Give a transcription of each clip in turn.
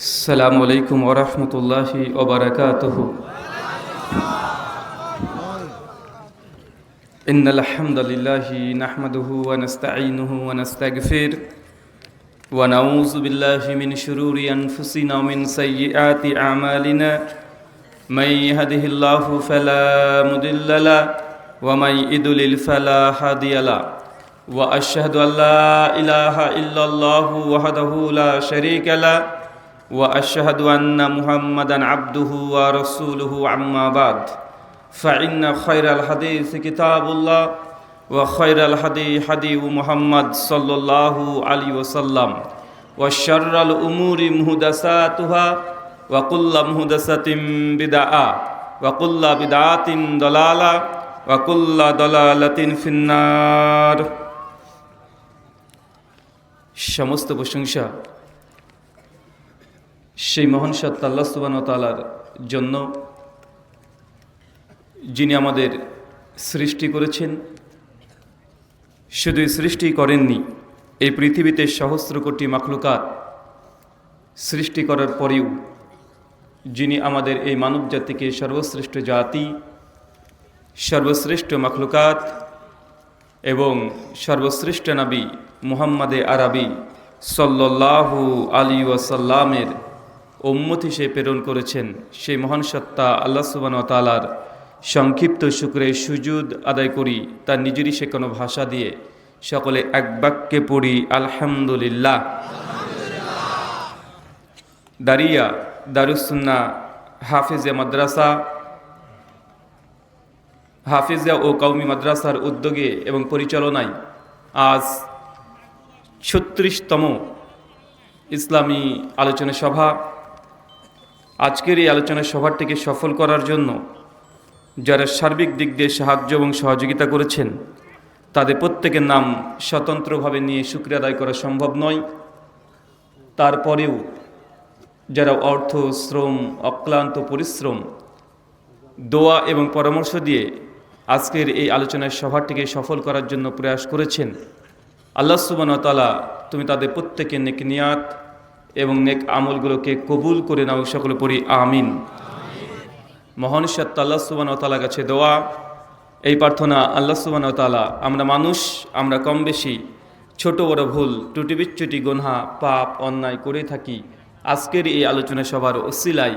السلام عليكم ورحمة الله وبركاته. إن الحمد لله نحمده ونستعينه ونستغفره ونعوذ بالله من شرور أنفسنا ومن سيئات أعمالنا. من يهده الله فلا مضل له ومن يضلل فلا هادي له وأشهد أن لا إله إلا الله وحده لا شريك له وأشهد أن محمدًا عبده ورسوله. أما بعد فإن خير الحديث كتاب الله وخير الهدي هدي محمد صلى الله عليه وسلم وشر الأمور محدثاتها وكل محدثة بدعة وكل بدعة ضلالة وكل ضلالة في النار. সমস্ত প্রশংসা সেই মহান সত্তা আল্লাহ সুবহানাহু ওয়া তাআলার জন্য, যিনি আমাদের সৃষ্টি করেছেন। শুধু সৃষ্টি করেননি, এই পৃথিবীতে সহস্র কোটি মাখলুকাত সৃষ্টি করার পরেও যিনি আমাদের এই মানব জাতিকে সর্বশ্রেষ্ঠ জাতি, সর্বশ্রেষ্ঠ মাখলুকাত এবং সর্বশ্রেষ্ঠ নবী মুহাম্মদে আরবি সাল্লাল্লাহু আলাইহি ওয়াসাল্লামের উম্মত হিসেবে প্রেরণ করেছেন, সেই মহান সত্তা আল্লাহ সুবহানাহু ওয়া তাআলার সংক্ষিপ্ত শুকরে সুজুদ আদায় করি। তার নিজেরই সে কোনো ভাষা দিয়ে সকলে এক বাক্যে পড়ি আলহামদুলিল্লাহ। দারিয়া দারুস সুন্নাহ হাফিজিয়া মাদ্রাসা, হাফিজিয়া ও কওমি মাদ্রাসার উদ্যোগে এবং পরিচালনায় আজ ৩৬তম ইসলামী আলোচনা সভা। আজকের এই আলোচনা সভাটিকে সফল করার জন্য যারা সার্বিক দিক দিয়ে সাহায্য এবং সহযোগিতা করেছেন, তাদের প্রত্যেকের নাম স্বতন্ত্রভাবে নিয়ে শুকরিয়া আদায় করা সম্ভব নয়। তারপরেও যারা অর্থ, শ্রম, অক্লান্ত পরিশ্রম, দোয়া এবং পরামর্শ দিয়ে আজকের এই আলোচনার সভাটিকে সফল করার জন্য প্রয়াস করেছেন, আল্লাহ সুবহানাহু ওয়া তাআলা তুমি তাদের প্রত্যেকের নেক নিয়াত এবং নেক আমলগুলোকে কবুল করে নাও। সকলে পড়ি আমিন। মহান সত্তা আল্লাহ সুবহানাহু ওয়া তাআলার কাছে দোয়া, এই প্রার্থনা, আল্লাহ সুবহানাহু ওয়া তাআলা আমরা মানুষ, আমরা কম বেশি ছোট বড় ভুল ত্রুটি বিচ্যুতি গুনাহ পাপ অন্যায় করে থাকি। আজকের এই আলোচনা সভার ওসিলায়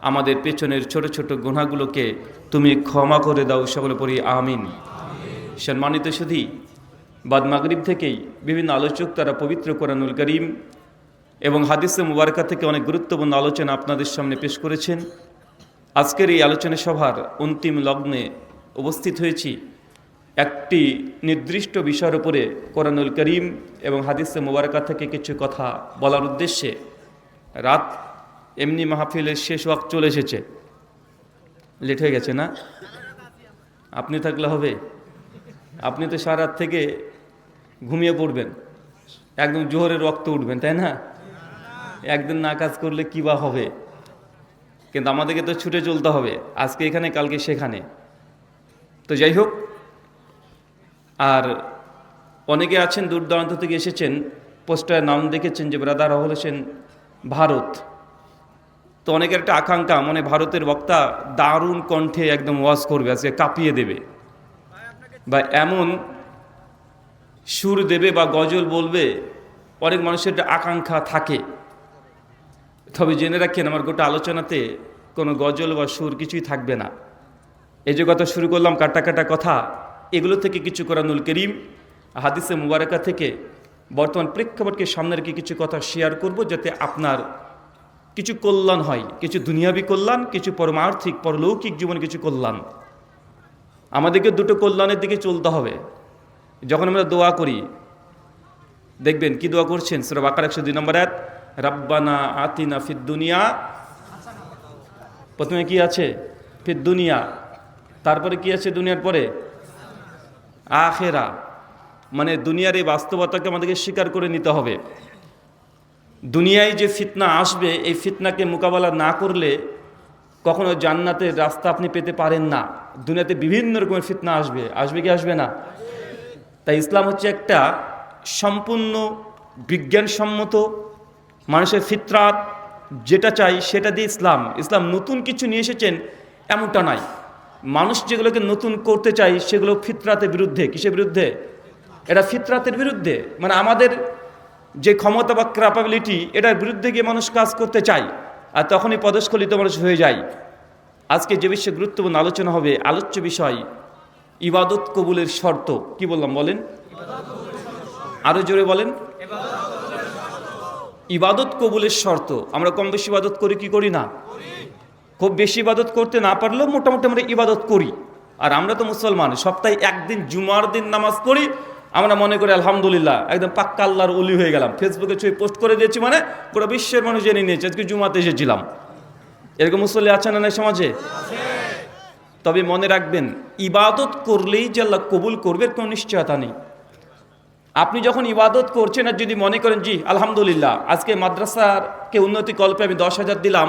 আমাদের পেছনের ছোট ছোট গুনাহগুলোকে তুমি ক্ষমা করে দাও। সকলে পড়ি আমিন। সম্মানিত সুধী, বাদ মাগরিব থেকেই বিভিন্ন আলোচক তারা পবিত্র কোরআনুল কারীম এবং হাদিসে মুবারকা থেকে অনেক গুরুত্বপূর্ণ আলোচনা আপনাদের সামনে পেশ করেছেন। আজকের এই আলোচনা সভার অন্তিম লগ্নে উপস্থিত হয়েছি একটি নির্দিষ্ট বিষয়ের উপরে কোরআনুল কারীম এবং হাদিসে মুবারকা থেকে কিছু কথা বলার উদ্দেশ্যে। রাত এমনি মাহফিলের শেষ ওয়াক্ত চলে এসেছে, লেট হয়ে গেছে না? আপনি থাকলে হবে? আপনি তো সারা রাত থেকে ঘুমিয়ে পড়বেন, একদম জোহরের রক্ত উঠবেন, তাই না? একদিন না কাজ করলে কী বা হবে? কিন্তু আমাদেরকে তো ছুটে চলতে হবে, আজকে এখানে কালকে সেখানে। তো যাই হোক, আর অনেকে আছেন দূর দূরান্ত থেকে এসেছেন, পোস্টারে নাম দেখেছেন যে ব্রাদার রাহুল হোসেন ভারত। তো অনেকের একটা আকাঙ্ক্ষা, মানে ভারতের বক্তা দারুণ কণ্ঠে একদম ওয়াজ করবে, আজকে কাঁপিয়ে দেবে বা এমন সুর দেবে বা গজল বলবে, অনেক মানুষের একটা আকাঙ্ক্ষা থাকে। তবে জেনে রাখেন, আমার গোটা আলোচনাতে কোনো গজল বা সুর কিছুই থাকবে না। এই যে কথা শুরু করলাম কাটা কাটা কথা, এগুলো থেকে কিছু কোরআনুল কারীম হাদিসে মুবারকা থেকে বর্তমান প্রেক্ষাপটকে সামনে রেখে কিছু কথা শেয়ার করব, যাতে আপনার কিছু কল্যাণ হয়, কিছু দুনিয়াবি কল্যাণ, কিছু পরমার্থিক পরলৌকিক জীবনে কিছু কল্যাণ। আমাদেরকে দুটো কল্যাণের দিকে চলতে হবে। যখন আমরা দোয়া করি, দেখবেন কি দোয়া করছেন, সূরা বাকারা 102 নম্বর আয়াত, রাব্বানা আতিনা ফিদ দুনিয়া। প্রথমে কি আছে? ফিদ দুনিয়া। তারপরে কি আছে দুনিয়ার পরে? আখিরা। মানে দুনিয়ার এই বাস্তবতাকে আমাদেরকে স্বীকার করে নিতে হবে। দুনিয়ায় যে ফিতনা আসবে, এই ফিতনাকে মোকাবেলা না করলে কখনো জান্নাতের রাস্তা আপনি পেতে পারেন না। দুনিয়াতে বিভিন্ন রকমের ফিতনা আসবে, আসবে কি আসবে না? তাই ইসলাম হচ্ছে একটা সম্পূর্ণ বিজ্ঞানসম্মত, মানুষের ফিতরাত যেটা চাই সেটা দিয়ে ইসলাম ইসলাম নতুন কিছু নিয়ে এসেছেন এমনটা নয়। মানুষ যেগুলোকে নতুন করতে চাই সেগুলো ফিতরাতের বিরুদ্ধে। কিসের বিরুদ্ধে? এটা ফিতরাতের বিরুদ্ধে, মানে আমাদের যে ক্ষমতা বা ক্যাপাবিলিটি এটার বিরুদ্ধে গিয়ে মানুষ কাজ করতে চায়, আর তখনই পদস্খলিত মানুষ হয়ে যায়। আজকে যে বিষয়ে গুরুত্বপূর্ণ আলোচনা হবে, আলোচ্য বিষয় ইবাদত কবুলের শর্ত। কি বললাম বলেন? আরো জোরে বলেন। ইবাদত কবুলের শর্ত। আমরা কম বেশি ইবাদত করি কি করি না? খুব বেশি ইবাদত করতে না পারলেও মোটামুটি আমরা ইবাদত করি। আর আমরা তো মুসলমান, সপ্তাহে একদিন জুমার দিন নামাজ পড়ি, আমরা মনে করি আলহামদুলিল্লাহ একদম পাক্কা আল্লাহর ওলি হয়ে গেলাম। ফেসবুকে ছবি পোস্ট করে দিয়েছি মানে পুরো বিশ্বের মানুষ জেনে নিয়েছে আজকে জুমাতে এসেছিলাম। এরকম মুসল্লি আছে না সমাজে? তবে মনে রাখবেন, ইবাদত করলেই যে আল্লাহ কবুল করবে কোনো নিশ্চয়তা নেই। আপনি যখন ইবাদত করছেন আর যদি মনে করেন জি আলহামদুলিল্লাহ আজকে মাদ্রাসারকে উন্নতি কল্পে আমি 10,000 দিলাম,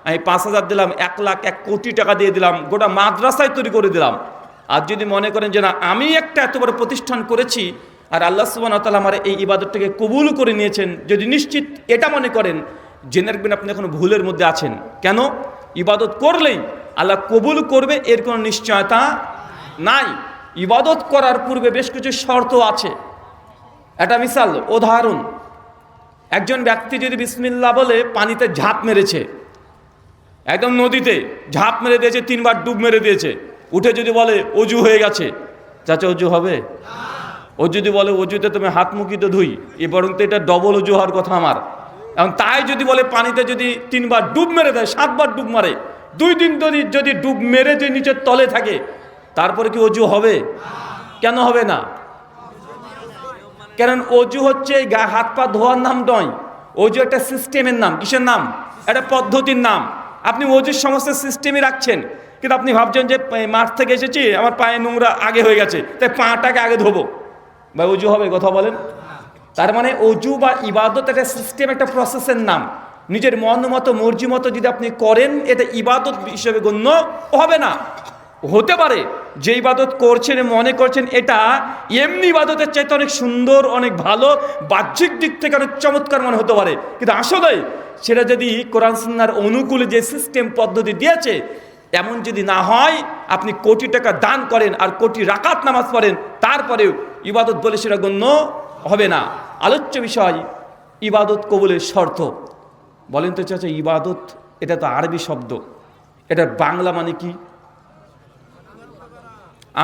আমি 5,000 দিলাম, 1 লাখ 1 কোটি টাকা দিয়ে দিলাম, গোটা মাদ্রাসায় তৈরি করে দিলাম, আর যদি মনে করেন যে না আমি একটা এত বড় প্রতিষ্ঠান করেছি আর আল্লাহ সুবহানাহু ওয়া তাআলা আমার এই ইবাদতটাকে কবুল করে নিয়েছেন, যদি নিশ্চিত এটা মনে করেন, জেনে রাখবেন আপনি এখন ভুলের মধ্যে আছেন। কেন? ইবাদত করলেই আল্লাহ কবুল করবে এর কোনো নিশ্চয়তা নাই। ইবাদত করার পূর্বে বেশ কিছু শর্ত আছে। একটা মিসাল, উদাহরণ, একজন ব্যক্তি যদি বিসমিল্লাহ বলে পানিতে ঝাঁপ মেরেছে, একদম নদীতে ঝাঁপ মেরে দিয়েছে, 3 বার ডুব মেরে দিয়েছে, উঠে যদি বলে অজু হয়ে গেছে, চাচা অজু হবে? ও যদি বলে অজুতে তুমি হাত মুখি তো ধুই, এ বরং তো এটা ডবল অজু হওয়ার কথা আমার। এখন তাই যদি বলে পানিতে যদি 3 বার ডুব মেরে দেয়, 7 বার ডুব মারে, 2 দিন যদি ডুব মেরে যে নিচের তলে থাকে, তারপরে কি অজু হবে? কেন হবে না? কারণ অজু হচ্ছে হাত পা ধোয়ার নাম নয়, অজু একটা সিস্টেমের নাম। কিসের নাম? একটা পদ্ধতির নাম। আপনি অজুর সমস্ত সিস্টেমই রাখছেন, কিন্তু আপনি ভাবছেন যে মাঠ থেকে এসেছি আমার পায়ে নোংরা আগে হয়ে গেছে, তাই পাটাকে আগে ধোবো, ভাই অজু হবে? কথা বলেন। তার মানে অজু বা ইবাদত একটা সিস্টেম, একটা প্রসেসের নাম। নিজের মন মতো মর্জি মতো যদি আপনি করেন, এটা ইবাদত হিসেবে গণ্য হবে না। হতে পারে যে ইবাদত করছেন মনে করছেন এটা এমনি ইবাদতের চাইতে অনেক সুন্দর, অনেক ভালো, বাহ্যিক দিক থেকে অনেক চমৎকার মনে হতে পারে, কিন্তু আসলে সেটা যদি কোরআন সুন্নাহর অনুকূলে যে সিস্টেম পদ্ধতি দিয়েছে এমন যদি না হয়, আপনি কোটি টাকা দান করেন আর কোটি রাকাত নামাজ পড়েন, তারপরেও ইবাদত বলে সেটা গণ্য হবে না। আলোচ্য বিষয় ইবাদত কবুলের শর্ত। বলেন তো চাচা, ইবাদত এটা তো আরবি শব্দ, এটার বাংলা মানে কি?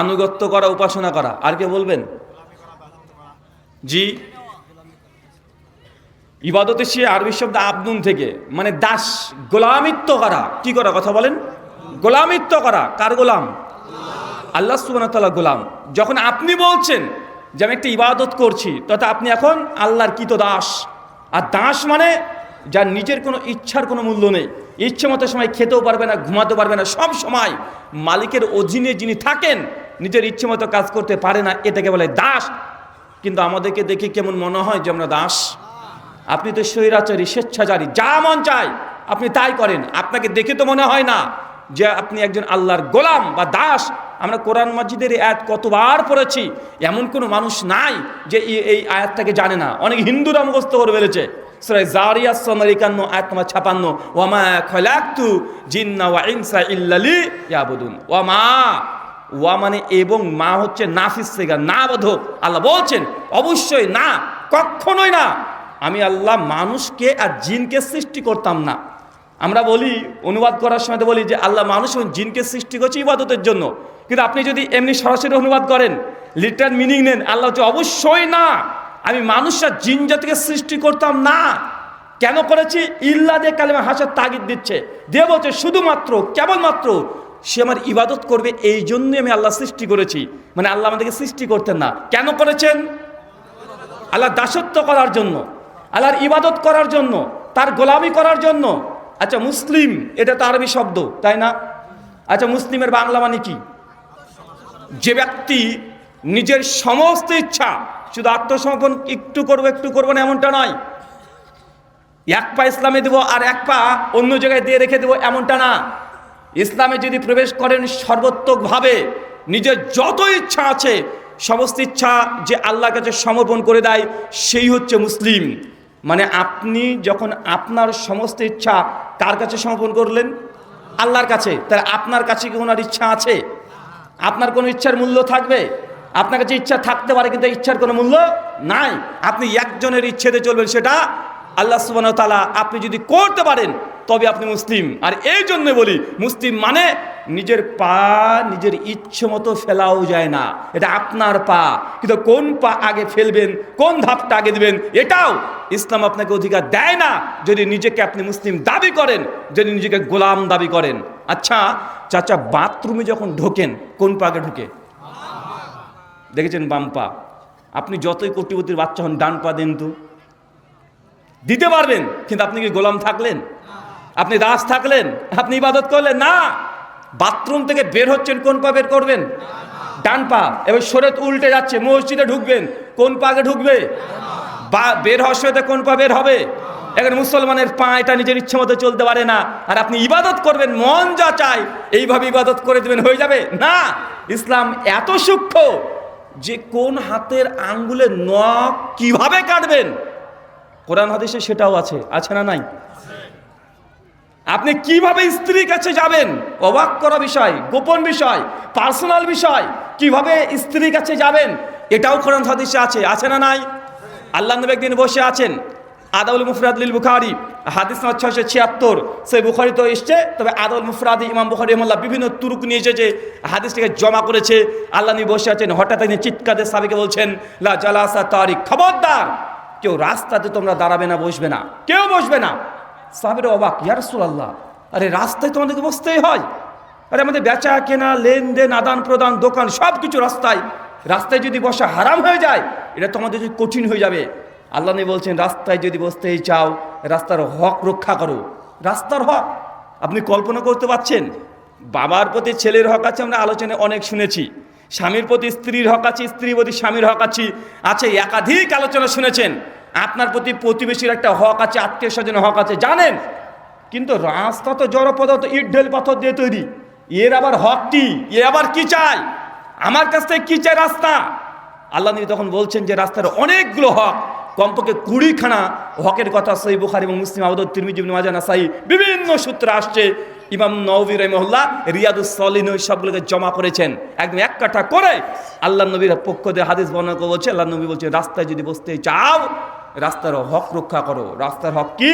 আনুগত্য করা, উপাসনা করা। আর কে বলবেন? জি, ইবাদতে সে আরবি শব্দ আবদুন থেকে, মানে দাস, গোলামিত্ব করা। কি করা? কথা বলেন। গোলামিত্ব করা। কার গোলাম? আল্লাহ সুবহানাহু ওয়া তাআলা গোলাম। যখন আপনি বলছেন যে আমি একটা ইবাদত করছি, তথা আপনি এখন আল্লাহর কৃত দাস। আর দাস মানে যার নিজের কোনো ইচ্ছার কোনো মূল্য নেই, ইচ্ছে মতো সময় খেতেও পারবে না, ঘুমাতে পারবে না, সব সময় মালিকের অধীনে যিনি থাকেন, নিজের ইচ্ছে মতো কাজ করতে পারে না, এটাকে বলে দাস। কিন্তু আমাদেরকে দেখে কেমন মনে হয় যে আমরা দাস? আপনি তো স্বৈরাচারী, স্বেচ্ছাচারী, যা মন চায় আপনি তাই করেন। আপনাকে দেখে তো মনে হয় না যে আপনি একজন আল্লাহর গোলাম বা দাস। আমরা কোরআন মাজিদের এই আয়াত কতবার পড়েছি, এমন কোনো মানুষ নাই যে এই আয়াতটাকে জানে না। অনেক হিন্দুরা মুখস্থ করে ফেলেছে। সূরা জারিয়াত 51 আয়াত নম্বর 56, ওয়ামা খলাকতু জিন্না ওয়া ইনসা ইল্লা লিয়াবুদুন। ওয়া মানে এবং, মা হচ্ছে নাফিস সিগা, না বোধক। আল্লাহ বলছেন অবশ্যই না, কখনোই না, আমি আল্লাহ মানুষকে আর জিনকে সৃষ্টি করতাম না। আমরা বলি, অনুবাদ করার সময় বলি যে আল্লাহ মানুষ এবং জিনকে সৃষ্টি করছে ইবাদতের জন্য, কিন্তু আপনি যদি এমনি সরাসরি অনুবাদ করেন, লিটারাল মিনিং নেন, আল্লাহ হচ্ছে অবশ্যই না, আমি মানুষ আর জিন জাতিকে সৃষ্টি করতাম না। কেন করেছি? ইল্লা দিয়ে কালেমা হাসার তাগিদ দিচ্ছে, দিয়ে বলছে শুধুমাত্র, কেবলমাত্র সে আমার ইবাদত করবে, এই জন্যই আমি আল্লাহ সৃষ্টি করেছি। মানে আল্লাহ আমাদেরকে সৃষ্টি করতেন না। কেন করেছেন? আল্লাহ দাসত্ব করার জন্য, আল্লাহর ইবাদত করার জন্য, তার গোলামি করার জন্য। আচ্ছা, মুসলিম এটা তো আরবি শব্দ, তাই না? আচ্ছা, মুসলিমের বাংলা মানে কি? যে ব্যক্তি নিজের সমস্ত ইচ্ছা, শুধু আত্মসমর্পণ একটু করবো না এমনটা নয়, এক পা ইসলামে দেবো আর এক পা অন্য জায়গায় দিয়ে রেখে দেবো এমনটা না। ইসলামে যদি প্রবেশ করেন সর্বোত্তকভাবে নিজের যত ইচ্ছা আছে সমস্ত ইচ্ছা যে আল্লাহর কাছে সমর্পণ করে দেয়, সেই হচ্ছে মুসলিম। মানে আপনি যখন আপনার সমস্ত ইচ্ছা কার কাছে সমর্পণ করলেন? আল্লাহর কাছে। তাহলে আপনার কাছে কি ওনার ইচ্ছা আছে? আপনার কোনো ইচ্ছার মূল্য থাকবে? আপনার কাছে ইচ্ছা থাকতে পারে, কিন্তু ইচ্ছার কোনো মূল্য নাই। আপনি একজনের ইচ্ছেতে চলবেন, সেটা আল্লাহ সুবহানাহু ওয়া তাআলা। আপনি যদি করতে পারেন তবে আপনি মুসলিম। আর এই জন্য বলি, মুসলিম মানে নিজের পা নিজের ইচ্ছে মতো ফেলাও যায় না, এটা আপনার পা। কিন্তু কোন পা আগে ফেলবেন, কোন ধাপটা আগে দিবেন, এটাও ইসলাম আপনাকে অধিকার দেয় না, যদি নিজেকে আপনি মুসলিম দাবি করেন, যদি নিজেকে গোলাম দাবি করেন। আচ্ছা চাচা, বাথরুমে যখন ঢোকেন কোন পা আগে ঢুকে? দেখেছেন? বাম পা। আপনি যতই কোটিপতির বাচ্চা হন, ডান পা দেন তো, দিতে পারবেন। কিন্তু আপনি কি গোলাম থাকলেন? আপনি দাস থাকলেন? আপনি ইবাদত করলেন না। বাথরুম থেকে বের হচ্ছেন, কোন পা বের করবেন? ডান পা। এবার শরীয়ত উল্টে যাচ্ছে, মসজিদে ঢুকবেন, কোন পা আগে ঢুকবে? বা বের হওয়ার সময় কোন পা বের হবে? এখন মুসলমানের পা এটা নিজের ইচ্ছে মতো চলতে পারে না। আর আপনি ইবাদত করবেন, মন যা চায় এইভাবে ইবাদত করে দেবেন, হয়ে যাবে না। ইসলাম এত সূক্ষ্ম যে কোন হাতের আঙ্গুলের নখ কিভাবে কাটবেন, কোরআন হাদিসে সেটাও আছে। আছে না নাই? আপনি কিভাবে স্ত্রীর কাছে যাবেন, অবাক করা বিষয়, গোপন বিষয়, পার্সোনাল বিষয়। কিভাবে স্ত্রীর কাছে যাবেন এটাও কোরআন হাদিসে আছে। আছে না নাই? আল্লাহ নবী একদিন বসে আছেন, আদাউল মুফরাদ লিল বুখারী হাদিস নম্বর 676, সেই বুখারী তো এসছে, তবে আদাউল মুফরাদ ইমাম বুখারী রাহিমাহুল্লাহ বিভিন্ন তুরুক নিয়ে এসে যে হাদিসটাকে জমা করেছে। আল্লাহ নবী বসে আছেন, হঠাৎ তিনি চিৎকার দিয়ে সাহাবীকে বলছেন, লা জালাসা তারিক, খবরদার কেউ রাস্তাতে তোমরা দাঁড়াবে না, বসবে না, কেউ বসবে না। সাহাবীরা অবাক, ইয়া রাসূলুল্লাহ, আরে রাস্তায় তোমাদেরকে বসতেই হয়? আরে আমাদের বেচা কেনা, লেনদেন, আদান প্রদান, দোকান সব কিছু রাস্তায়। রাস্তায় যদি বসা হারাম হয়ে যায়, এটা তোমাদের যদি কঠিন হয়ে যাবে। আল্লাহ নবী বলছেন, রাস্তায় যদি বসতেই চাও, রাস্তার হক রক্ষা করো। রাস্তার হক আপনি কল্পনা করতে পারছেন? বাবার প্রতি ছেলের হক আছে, আমরা আলোচনায় অনেক শুনেছি। স্বামীর প্রতি স্ত্রীর হক আছে, স্ত্রীর প্রতি স্বামীর হক আছে, একাধিক আলোচনা শুনেছেন। আপনার প্রতি প্রতিবেশীর একটা হক আছে, আত্মীয় স্বজনের হক আছে, জানেন। কিন্তু রাস্তা তো জড় পদার্থ, ইট ঢেল পাথর দিয়ে তৈরি, এর আবার হক কি? এ আবার কি চায় আমার কাছ থেকে? কি চায় রাস্তা? আল্লাহ নবী তখন বলছেন যে রাস্তার অনেকগুলো হক, কমপক্ষে 20খানা হকের কথা সহিহ বুখারী এবং মুসলিম, আবু দাউদ, তিরমিজি, ইবনে মাজাহ, নাসাঈ বিভিন্ন সূত্রে আসছে। ইমাম নওয়ী রাহিমাহুল্লাহ রিয়াদুস সালিহিন ওই সবগুলোকে জমা করেছেন, একদম এক কাঠা করে আল্লাহ নবীর পক্ষ দিয়ে হাদিস বর্ণনা করে বলছে, আল্লাহ নবী বলছে, রাস্তায় যদি বসতে চাও, রাস্তার হক রক্ষা করো। রাস্তার হক কি?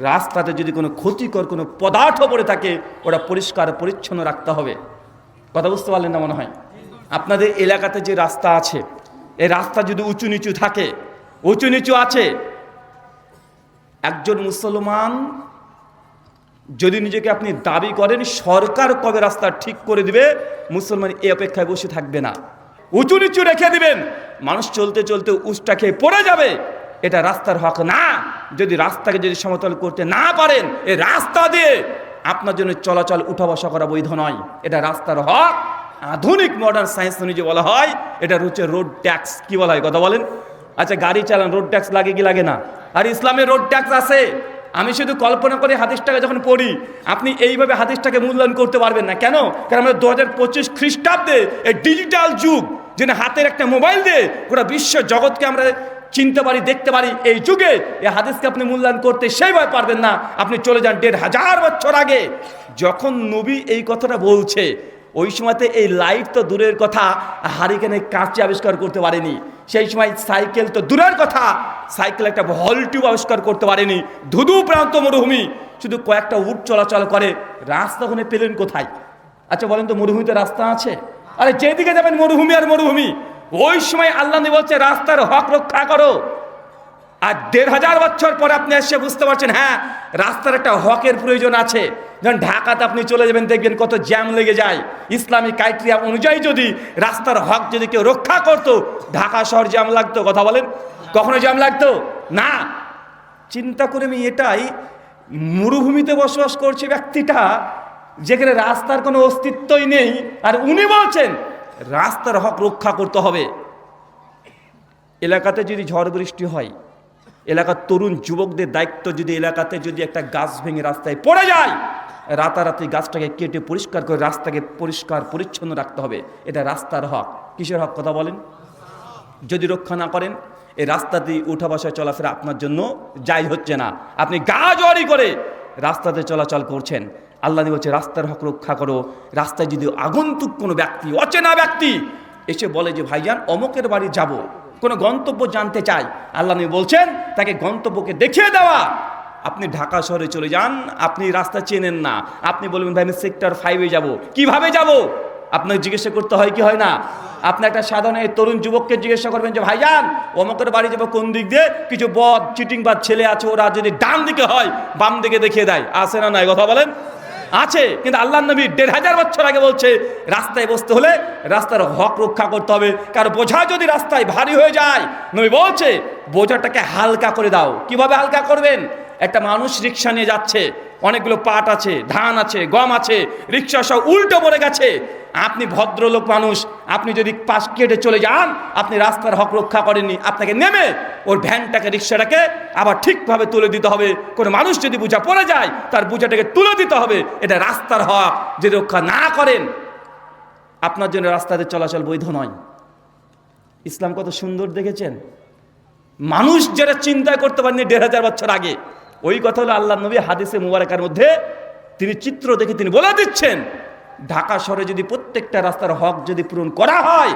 রাস্তাতে যদি কোনো ক্ষতিকর কোনো পদার্থ পড়ে থাকে, ওটা পরিষ্কার পরিচ্ছন্ন রাখতে হবে। কথা বুঝতে পারলেন না মনে হয়? আপনাদের এলাকাতে যে রাস্তা আছে, এই রাস্তা যদি উঁচু নিচু থাকে, উঁচু নিচু আছে, একজন মুসলমান যদি নিজেকে আপনি দাবি করেন সরকার কবে রাস্তা ঠিক করে দিবে, মুসলমান এই অপেক্ষায় বসে থাকবে না। উঁচু নিচু রেখে দিবেন, মানুষ চলতে চলতে উষ্টা খেয়ে পড়ে যাবে, এটা রাস্তার হক না। যদি রাস্তাকে যদি সমতল করতে না পারেন, এই রাস্তা দিয়ে আপনার জন্য চলাচল উঠা বসা করা বৈধ নয়, এটা রাস্তার হক। আধুনিক মডার্ন সায়েন্স অনুযায়ী বলা হয় এটা হচ্ছে রোড ট্যাক্স। কি বলা হয় কথা বলেন? আচ্ছা, গাড়ি চালান, রোড ট্যাক্স লাগে কি লাগে না? আর ইসলামে রোড ট্যাক্স আছে। আমি শুধু কল্পনা করে হাদিসটাকে যখন পড়ি, আপনি এইভাবে হাদিসটাকে মূল্যায়ন করতে পারবেন না। কেন? কারণ আমরা 2025 খ্রিস্টাব্দে এই ডিজিটাল যুগ, যেন হাতের একটা মোবাইল দিয়ে গোটা বিশ্ব জগৎকে আমরা চিনতে পারি, দেখতে পারি। এই যুগে এই হাদিসকে আপনি মূল্যায়ন করতে সেইভাবে পারবেন না। আপনি চলে যান 1500 বছর আগে, যখন নবী এই কথাটা বলছে, ওই সময়তে এই লাইট তো দূরের কথা, হারিকেনে কাঁচে আবিষ্কার করতে পারেনি। সেই সময় সাইকেল তো দূরের কথা, সাইকেল একটা ভল টিউব আবিষ্কার করতে পারেনি। ধুধু প্রান্ত মরুভূমি, শুধু কয়েকটা উট চলাচল করে। রাস্তা ওখানে পেলেন কোথায়? আচ্ছা বলেন তো, মরুভূমিতে রাস্তা আছে? আরে যেদিকে যাবেন মরুভূমি আর মরুভূমি। ওই সময় আল্লাহ নবী বলছে রাস্তার হক রক্ষা করো। আর 1500 বছর পরে আপনি এসে বুঝতে পারছেন, হ্যাঁ রাস্তার একটা হকের প্রয়োজন আছে। যখন ঢাকাতে আপনি চলে যাবেন, দেখবেন কত জ্যাম লেগে যায়। ইসলামী ক্রাইটেরিয়া অনুযায়ী যদি রাস্তার হক যদি কেউ রক্ষা করতো, ঢাকা শহর জ্যাম লাগতো? কথা বলেন, কখনো জ্যাম লাগতো না। চিন্তা করে আমি এটাই, মরুভূমিতে বসবাস করছে ব্যক্তিটা, যেখানে রাস্তার কোনো অস্তিত্বই নেই, আর উনি বলছেন রাস্তার হক রক্ষা করতে হবে। এলাকাতে যদি ঝড় বৃষ্টি হয়, এলাকার তরুণ যুবকদের দায়িত্ব, যদি এলাকাতে যদি একটা গাছ ভেঙে রাস্তায় পড়ে যায়, রাতারাতি গাছটাকে কেটে পরিষ্কার করে রাস্তাকে পরিষ্কার পরিচ্ছন্ন রাখতে হবে। এটা রাস্তার হক। কিসের হক কথা বলেন? যদি রক্ষা না করেন, এই রাস্তাতে উঠা বসা চলাফেরা আপনার জন্য জায়েজ হচ্ছে না। আপনি গা জড়ি করে রাস্তাতে চলাচল করছেন। আল্লাহ বলছে রাস্তার হক রক্ষা করো। রাস্তায় যদি আগন্তুক কোনো ব্যক্তি, অচেনা ব্যক্তি এসে বলে যে ভাইজান অমুকের বাড়ি যাব, কোনো গন্তব্য জানতে চাই, আল্লাহ নবী বলছেন তাকে গন্তব্যকে দেখিয়ে দেওয়া। আপনি ঢাকা শহরে চলে যান, আপনি রাস্তা চেনেন না, আপনি বলবেন ভাই আমি সেক্টর 5-এ যাব, কিভাবে যাব? আপনাকে জিজ্ঞাসা করতে হয় কি হয় না? আপনি একটা সাধারণ তরুণ যুবককে জিজ্ঞাসা করবেন যে ভাইজান অমুকের বাড়ি যাবো কোন দিক দিয়ে, কিছু বদ চিটিং বাদ ছেলে আছে, ওরা যদি ডান দিকে হয় বাম দিকে দেখিয়ে দেয়, আছে না নাই কথা বলেন? আছে। কিন্তু আল্লাহ নবী 1500 বছর আগে বলছে রাস্তায় বসতে হলে রাস্তার হক রক্ষা করতে হবে। কারণ বোঝা যদি রাস্তায় ভারী হয়ে যায়, নবী বলছে বোঝাটাকে হালকা করে দাও। কিভাবে হালকা করবেন? একটা মানুষ রিক্সা নিয়ে যাচ্ছে, অনেকগুলো পাট আছে, ধান আছে, গম আছে, রিক্সা সব উল্টো পড়ে গেছে। আপনি ভদ্রলোক মানুষ, আপনি যদি পাশ কেটে চলে যান, আপনি রাস্তার হক রক্ষা করেননি, আপনাকে নেমে ওর ভ্যানটাকে, রিক্সাটাকে আবার ঠিকভাবে তুলে দিতে হবে। কোনো মানুষ যদি বোঝা পড়ে যায় তার বোঝাটাকে তুলে দিতে হবে। এটা রাস্তার হক যদি রক্ষা না করেন আপনার জন্য রাস্তাতে চলাচল বৈধ নয়। ইসলাম কত সুন্দর দেখেছেন। মানুষ যারা চিন্তা করতে পারেনি 1500 বছর আগে, ওই কথা হলো আল্লাহ নবী হাদিসে মুবারাকার মধ্যে তিনি চিত্র দেখে তিনি বলে দিচ্ছেন ঢাকা শহরে যদি প্রত্যেকটা রাস্তার হক যদি পূরণ করা হয়,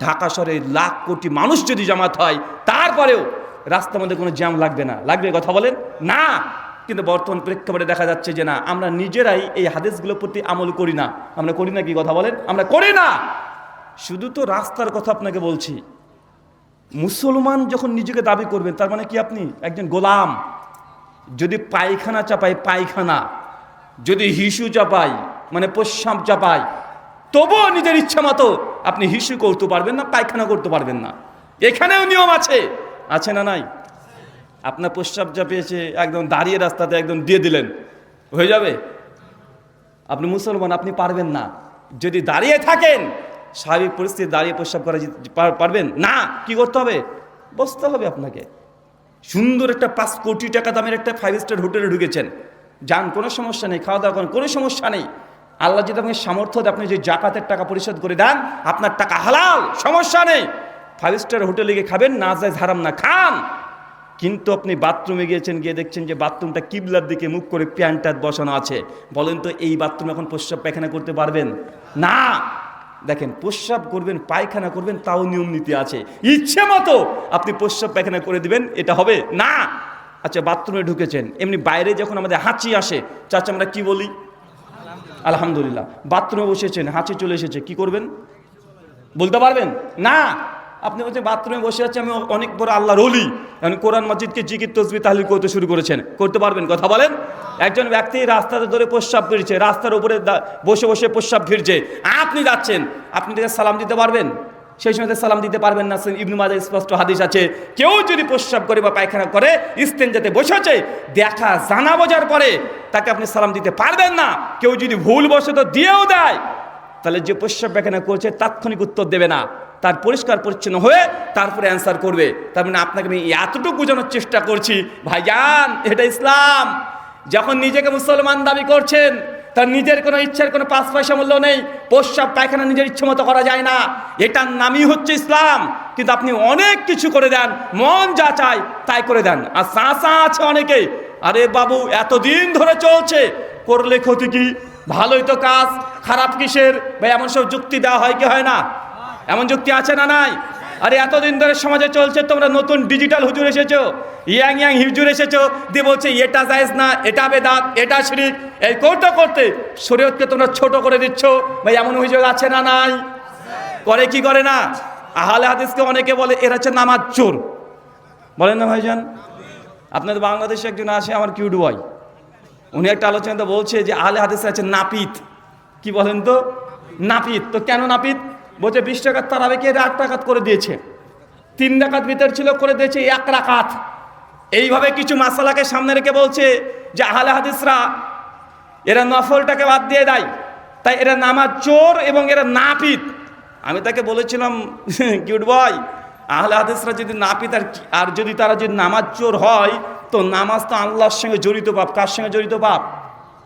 ঢাকা শহরে লাখ কোটি মানুষ যদি জামাত হয়, তারপরেও রাস্তার মধ্যে কোনো জ্যাম লাগবে না। লাগবে কথা বলেন না? কিন্তু বর্তমান প্রেক্ষাপটে দেখা যাচ্ছে যে না, আমরা নিজেরাই এই হাদিসগুলোর প্রতি আমল করি না। আমরা করি না কি কথা বলেন? আমরা করি না। শুধু তো রাস্তার কথা আপনাকে বলছি। মুসলমান যখন নিজেকে দাবি করবেন তার মানে কি আপনি একজন গোলাম। যদি পায়খানা চাপাই পায়খানা, যদি হিসু চাপাই মানে প্রস্রাব চাপাই, তবুও নিজের ইচ্ছা মতো আপনি হিসু করতে পারবেন না, পায়খানা করতে পারবেন না। এখানেও নিয়ম আছে, আছে না নাই? আপনার প্রস্রাব চাপিয়েছে, একদম দাঁড়িয়ে রাস্তাতে একদম দিয়ে দিলেন, হয়ে যাবে? আপনি মুসলমান, আপনি পারবেন না। যদি দাঁড়িয়ে থাকেন, স্বাভাবিক পরিস্থিতি দাঁড়িয়ে প্রস্রাব করা পারবেন না। কি করতে হবে? বসতে হবে আপনাকে। সুন্দর একটা 5 কোটি টাকা দামের একটা 5 স্টার হোটেলে ঢুকেছেন, যান, কোনো সমস্যা নেই, খাওয়া দাওয়া করেন, কোনো সমস্যা নেই। আল্লাহ যদি আপনাকে সামর্থ্য দেয়, আপনি যে জাকাতের টাকা পরিশোধ করে দেন, আপনার টাকা হালাল, সমস্যা নেই। 5 স্টার হোটেলে গিয়ে খাবেন, না যায় হারাম না, খান। কিন্তু আপনি বাথরুমে গিয়েছেন, গিয়ে দেখছেন যে বাথরুমটা কিবলার দিকে মুখ করে প্যান্টাত বসানো আছে। বলেন তো এই বাথরুমে এখন প্রস্রাব পায়খানা করতে পারবেন না? দেখেন, প্রস্রাব করবেন, পায়খানা করবেন, তাও নিয়ম নীতি আছে। ইচ্ছে মতো আপনি প্রস্রাব পায়খানা করে দিবেন, এটা হবে না। আচ্ছা, বাথরুমে ঢুকেছেন, এমনি বাইরে যখন আমাদের হাঁচি আসে, চাচা আমরা কি বলি? আলহামদুলিল্লাহ। বাথরুমে বসেছেন, হাঁচি চলে এসেছে, কি করবেন? বলতে পারবেন না? আপনি বলছেন বাথরুমে বসে আছে, আমি অনেক বড় আল্লাহর ওলি, আমি কোরআন মাজিদকে জিকির তাসবিহ তাহলিল করতে শুরু করেছেন, করতে পারবেন? কথা বলেন। একজন ব্যক্তি রাস্তাতে ধরে প্রস্রাব ফিরছে, রাস্তার উপরে বসে বসে প্রস্রাব ফিরছে, আপনি যাচ্ছেন, আপনি তাকে সালাম দিতে পারবেন? সেই সময় সালাম দিতে পারবেন না। ইবনে মাজাহ স্পষ্ট হাদিস আছে, কেউ যদি প্রস্রাব করে বা পায়খানা করে ইস্তেঞ্জাতে বসেছে, দেখা জানা বোঝার পরে তাকে আপনি সালাম দিতে পারবেন না। কেউ যদি ভুলবশত দিয়েও দেয়, তাহলে যে প্রস্রাব পায়খানা করছে তাৎক্ষণিক উত্তর দেবে না, তার পরিষ্কার পরিচ্ছন্ন হয়ে তারপরে অ্যান্সার করবে। তার মানে আপনাকে আমি এতটুকু বোঝানোর চেষ্টা করছি, ভাইজান এটা ইসলাম। যখন নিজেকে মুসলমান দাবি করছেন, তার নিজের কোনো ইচ্ছার কোনো 5 পয়সা মূল্য নেই। প্রস্রাব পায়খানা নিজের ইচ্ছে মতো করা যায় না, এটার নামই হচ্ছে ইসলাম। কিন্তু আপনি অনেক কিছু করে দেন, মন যা চায় তাই করে দেন। আর চাচা আছে অনেকে, আরে বাবু এতদিন ধরে চলছে, করলে ক্ষতি কি? ভালোই তো কাজ, খারাপ কিসের? ভাই এমন সব যুক্তি দেওয়া হয় কি হয় না? এমন যুক্তি আছে না নাই? আরে এতদিন ধরে সমাজে চলছে, তোমরা নতুন ডিজিটাল হুজুর এসেছো, ইয়াং হুজুর এসেছো, দিয়ে বলছে এটা জায়েজ না, এটা বেদাত, এটা শিরক। এই করতে করতে শরীয়তকে তোমরা ছোট করে দিচ্ছ। ভাই এমন হুজুর আছে না নাই? করে কি করে না? আহলে হাদিসকে অনেকে বলে এরা হচ্ছে নামাজ চোর, বলেন না ভাইজান? আপনাদের বাংলাদেশে একজন আসে, আমার কিউট বয়, উনি একটা আলোচনাতে বলছে যে আহলে হাদিস আছে নাপিত। কি বলেন তো? নাপিত। তো কেন নাপিত? বলছে 20 টাকার তারাবিকে 8 রাকাত করে দিয়েছে, 3 রাকাত ভিতর ছিল, করে দিয়েছে 1 রাকাত। এইভাবে কিছু মাসালাকে সামনে রেখে বলছে যে আহলে হাদিসরা এরা নফলটাকে বাদ দিয়ে দেয়, তাই এরা নামাজ চোর এবং এরা নাপিত। আমি তাকে বলেছিলাম, কিউট বয়, আহলে হাদিসরা যদি নাপিত আর যদি তারা যদি নামাজ চোর হয়, তো নামাজ তো আল্লাহর সঙ্গে জড়িত পাপ। কার সঙ্গে জড়িত পাপ?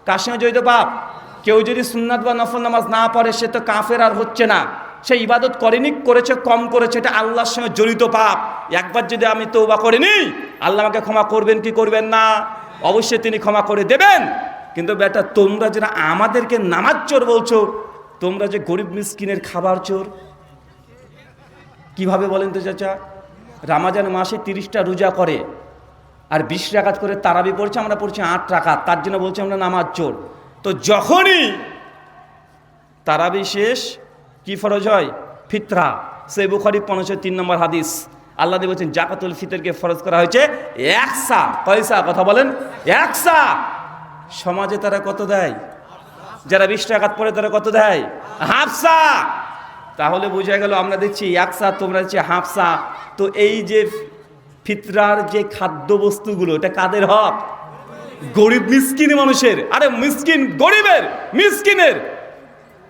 কার সঙ্গে জড়িত পাপ? কেউ যদি সুন্নাত বা নফল নামাজ না পড়ে, সে তো কাফের আর হচ্ছে না, সে ইবাদত করেনি, করেছে কম করেছে, এটা আল্লাহর সঙ্গে জড়িত পাপ। একবার যদি আমি তওবা করিনি, আল্লাহ আমাকে ক্ষমা করবেন কি করবেন না? অবশ্যই তিনি ক্ষমা করে দেবেন। কিন্তু বেটা, তোমরা যারা আমাদেরকে নামাজ চোর বলছো, তোমরা যে গরিব মিসকিনের খাবার চোর, কিভাবে বলেন তো চাচা? রমজান মাসে 30টা রোজা করে আর 20 রাকাত করে তারাবি পড়ছে, আমরা পড়ছি 8 রাকাত, তার জন্য বলছি আমরা নামাজ চোর। তো যখনই তারাবি শেষ, কি ফরজ হয়? ফিতরা। সহিহ বুখারী 503 নম্বর হাদিস, আল্লাহ নবী বলেছেন জাকাতুল ফিতরকে ফরজ করা হয়েছে 1 সা। কয়সা? কথা বলেন। 1 সা। সমাজে তারা কত দেয়? যারা 20 রাকাত পড়ে তারা কত দেয়? হাফ সা। তাহলে বোঝা গেল, আমরা দেখছি 1 সা, তোমরা দেখছি হাফ সা। তো এই যে ফিতরার যে খাদ্য বস্তুগুলো, এটা কাদের হক? গরিব মিসকিন মানুষের। আরে মিসকিন গরিবের, মিসকিনের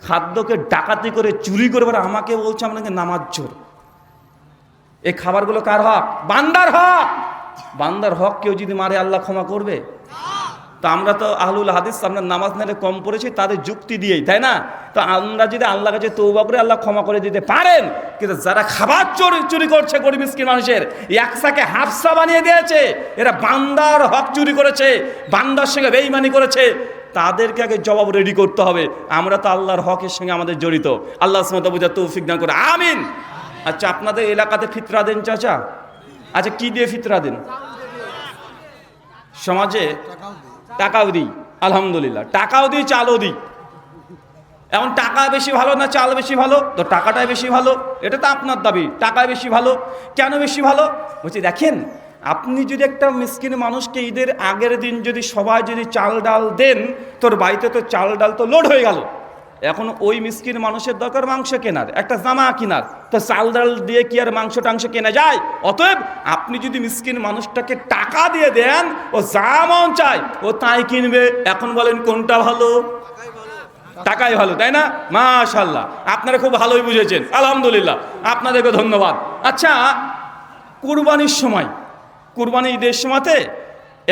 খাদ্যকে ডাকাতি করে চুরি করে আমাকে বলছে আপনাকে নামাজ চোর। এই খাবারগুলো কার হক? বান্দার হক। বান্দার হক কেউ যদি মারে, আল্লাহ ক্ষমা করবে? তো আমরা তো আহলুল হাদিস, আমরা নামাজ নালে কম পড়েছি তাদের যুক্তি দিয়েই, তাই না? তো আমরা যদি আল্লাহ কাছে তওবা করে, আল্লাহ ক্ষমা করে দিতে পারেন। কিন্তু যারা খাবার চুরি করছে গরিব মিসকিন মানুষের, 1 সাকে হাফ সা বানিয়ে দিয়েছে, এরা বান্দার হক চুরি করেছে, বান্দার সঙ্গে বেঈমানি করেছে, তাদেরকে আগে জবাব রেডি করতে হবে। আমরা তো আল্লাহর হকের সঙ্গে আমাদের জড়িত। আল্লাহ সুবহানাহু ওয়া তাআলা বুঝার তৌফিক দান করে, আমিন। আচ্ছা, আপনাদের এলাকাতে ফিতরা দেন চাচা? আচ্ছা, কি দিয়ে ফিতরা দেন? সমাজে টাকাও দিই, আলহামদুলিল্লাহ, টাকাও দিই, চালও দিই। এখন টাকা বেশি ভালো না চাল বেশি ভালো? তো টাকাটাই বেশি ভালো, এটা তো আপনার দাবি, টাকাই বেশি ভালো। কেন বেশি ভালো? বলছি, দেখেন, আপনি যদি একটা মিসকিন মানুষকে ঈদের আগের দিন যদি সবাই যদি চাল ডাল দেন, তোর বাড়িতে তো চাল ডাল তো লোড হয়ে গেল। এখন ওই মিসকিন মানুষের দরকার মাংস কেনার, একটা জামা কেনার, তো চাল ডাল দিয়ে কি আর মাংস টাংস কেনা যায়? অতএব আপনি যদি মিসকিন মানুষটাকে টাকা দিয়ে দেন, ও যা মন চায় ও তাই কিনবে। এখন বলেন কোনটা ভালো? টাকাই ভালো, তাই না? মাশাআল্লাহ, আপনারা খুব ভালোই বুঝেছেন, আলহামদুলিল্লাহ, আপনাদেরকে ধন্যবাদ। আচ্ছা, কুরবানির সময়, কুরবানি ঈদের সময়তে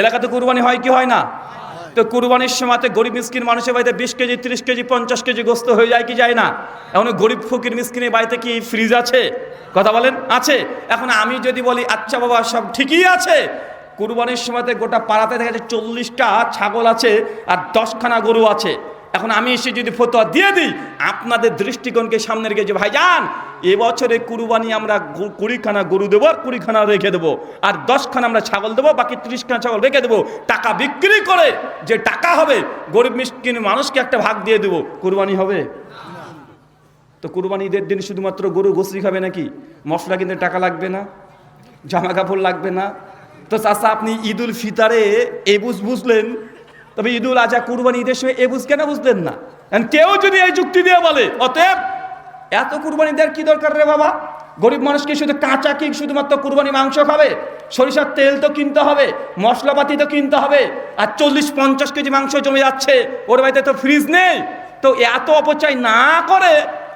এলাকাতে কুরবানি হয় কি হয় না? তো কুরবানির সময়তে গরিব মিসকিন মানুষের বাড়িতে 20 কেজি, 30 কেজি, 50 কেজি গোস্ত হয়ে যায় কি যায় না? এখন গরিব ফকির মিসকিনের বাড়িতে কি ফ্রিজ আছে? কথা বলেন, আছে? এখন আমি যদি বলি, আচ্ছা বাবা সব ঠিকই আছে, কুরবানির সময়তে গোটা পাড়াতে দেখা যায় 40টা ছাগল আছে আর 10খানা গরু আছে। এখন আমি এসে যদি ফতোয়া দিয়ে দিই, আপনাদের দৃষ্টিকোণকে সামনে রেখে, যে ভাইজান এবছরে কুরবানি আমরা 20খানা গরু দেবো আর 20খানা রেখে দেবো, আর 10খানা আমরা ছাগল দেবো, বাকি 30খানা ছাগল রেখে দেবো, টাকা বিক্রি করে যে টাকা হবে গরিব মিসকিন মানুষকে একটা ভাগ দিয়ে দেবো, কুরবানি হবে? তো কুরবানি ঈদের দিন শুধুমাত্র গরু গোশরি খাবে নাকি? মশলা কিনতে টাকা লাগবে না? জামা কাপড় লাগবে না? তো চাচা, আপনি ঈদুল ফিতরে এই বুঝলেন, তবে ঈদুল আজহা কুরবানি ঈদের সময় এ বুঝ কেন বুঝলেন না? কেউ যদি এই যুক্তি দিয়ে বলে, অতএব এত কুরবানি দেওয়ার কি দরকার রে বাবা? গরিব মানুষকে শুধু কাঁচা কি শুধুমাত্র কুরবানি মাংস খাবে? সরিষার তেল তো কিনতে হবে, মশলাপাতি তো কিনতে হবে, আর 40-50 কেজি মাংস জমে যাচ্ছে, ওর বাড়িতে তো ফ্রিজ নেই। তো এত অপচয় না করে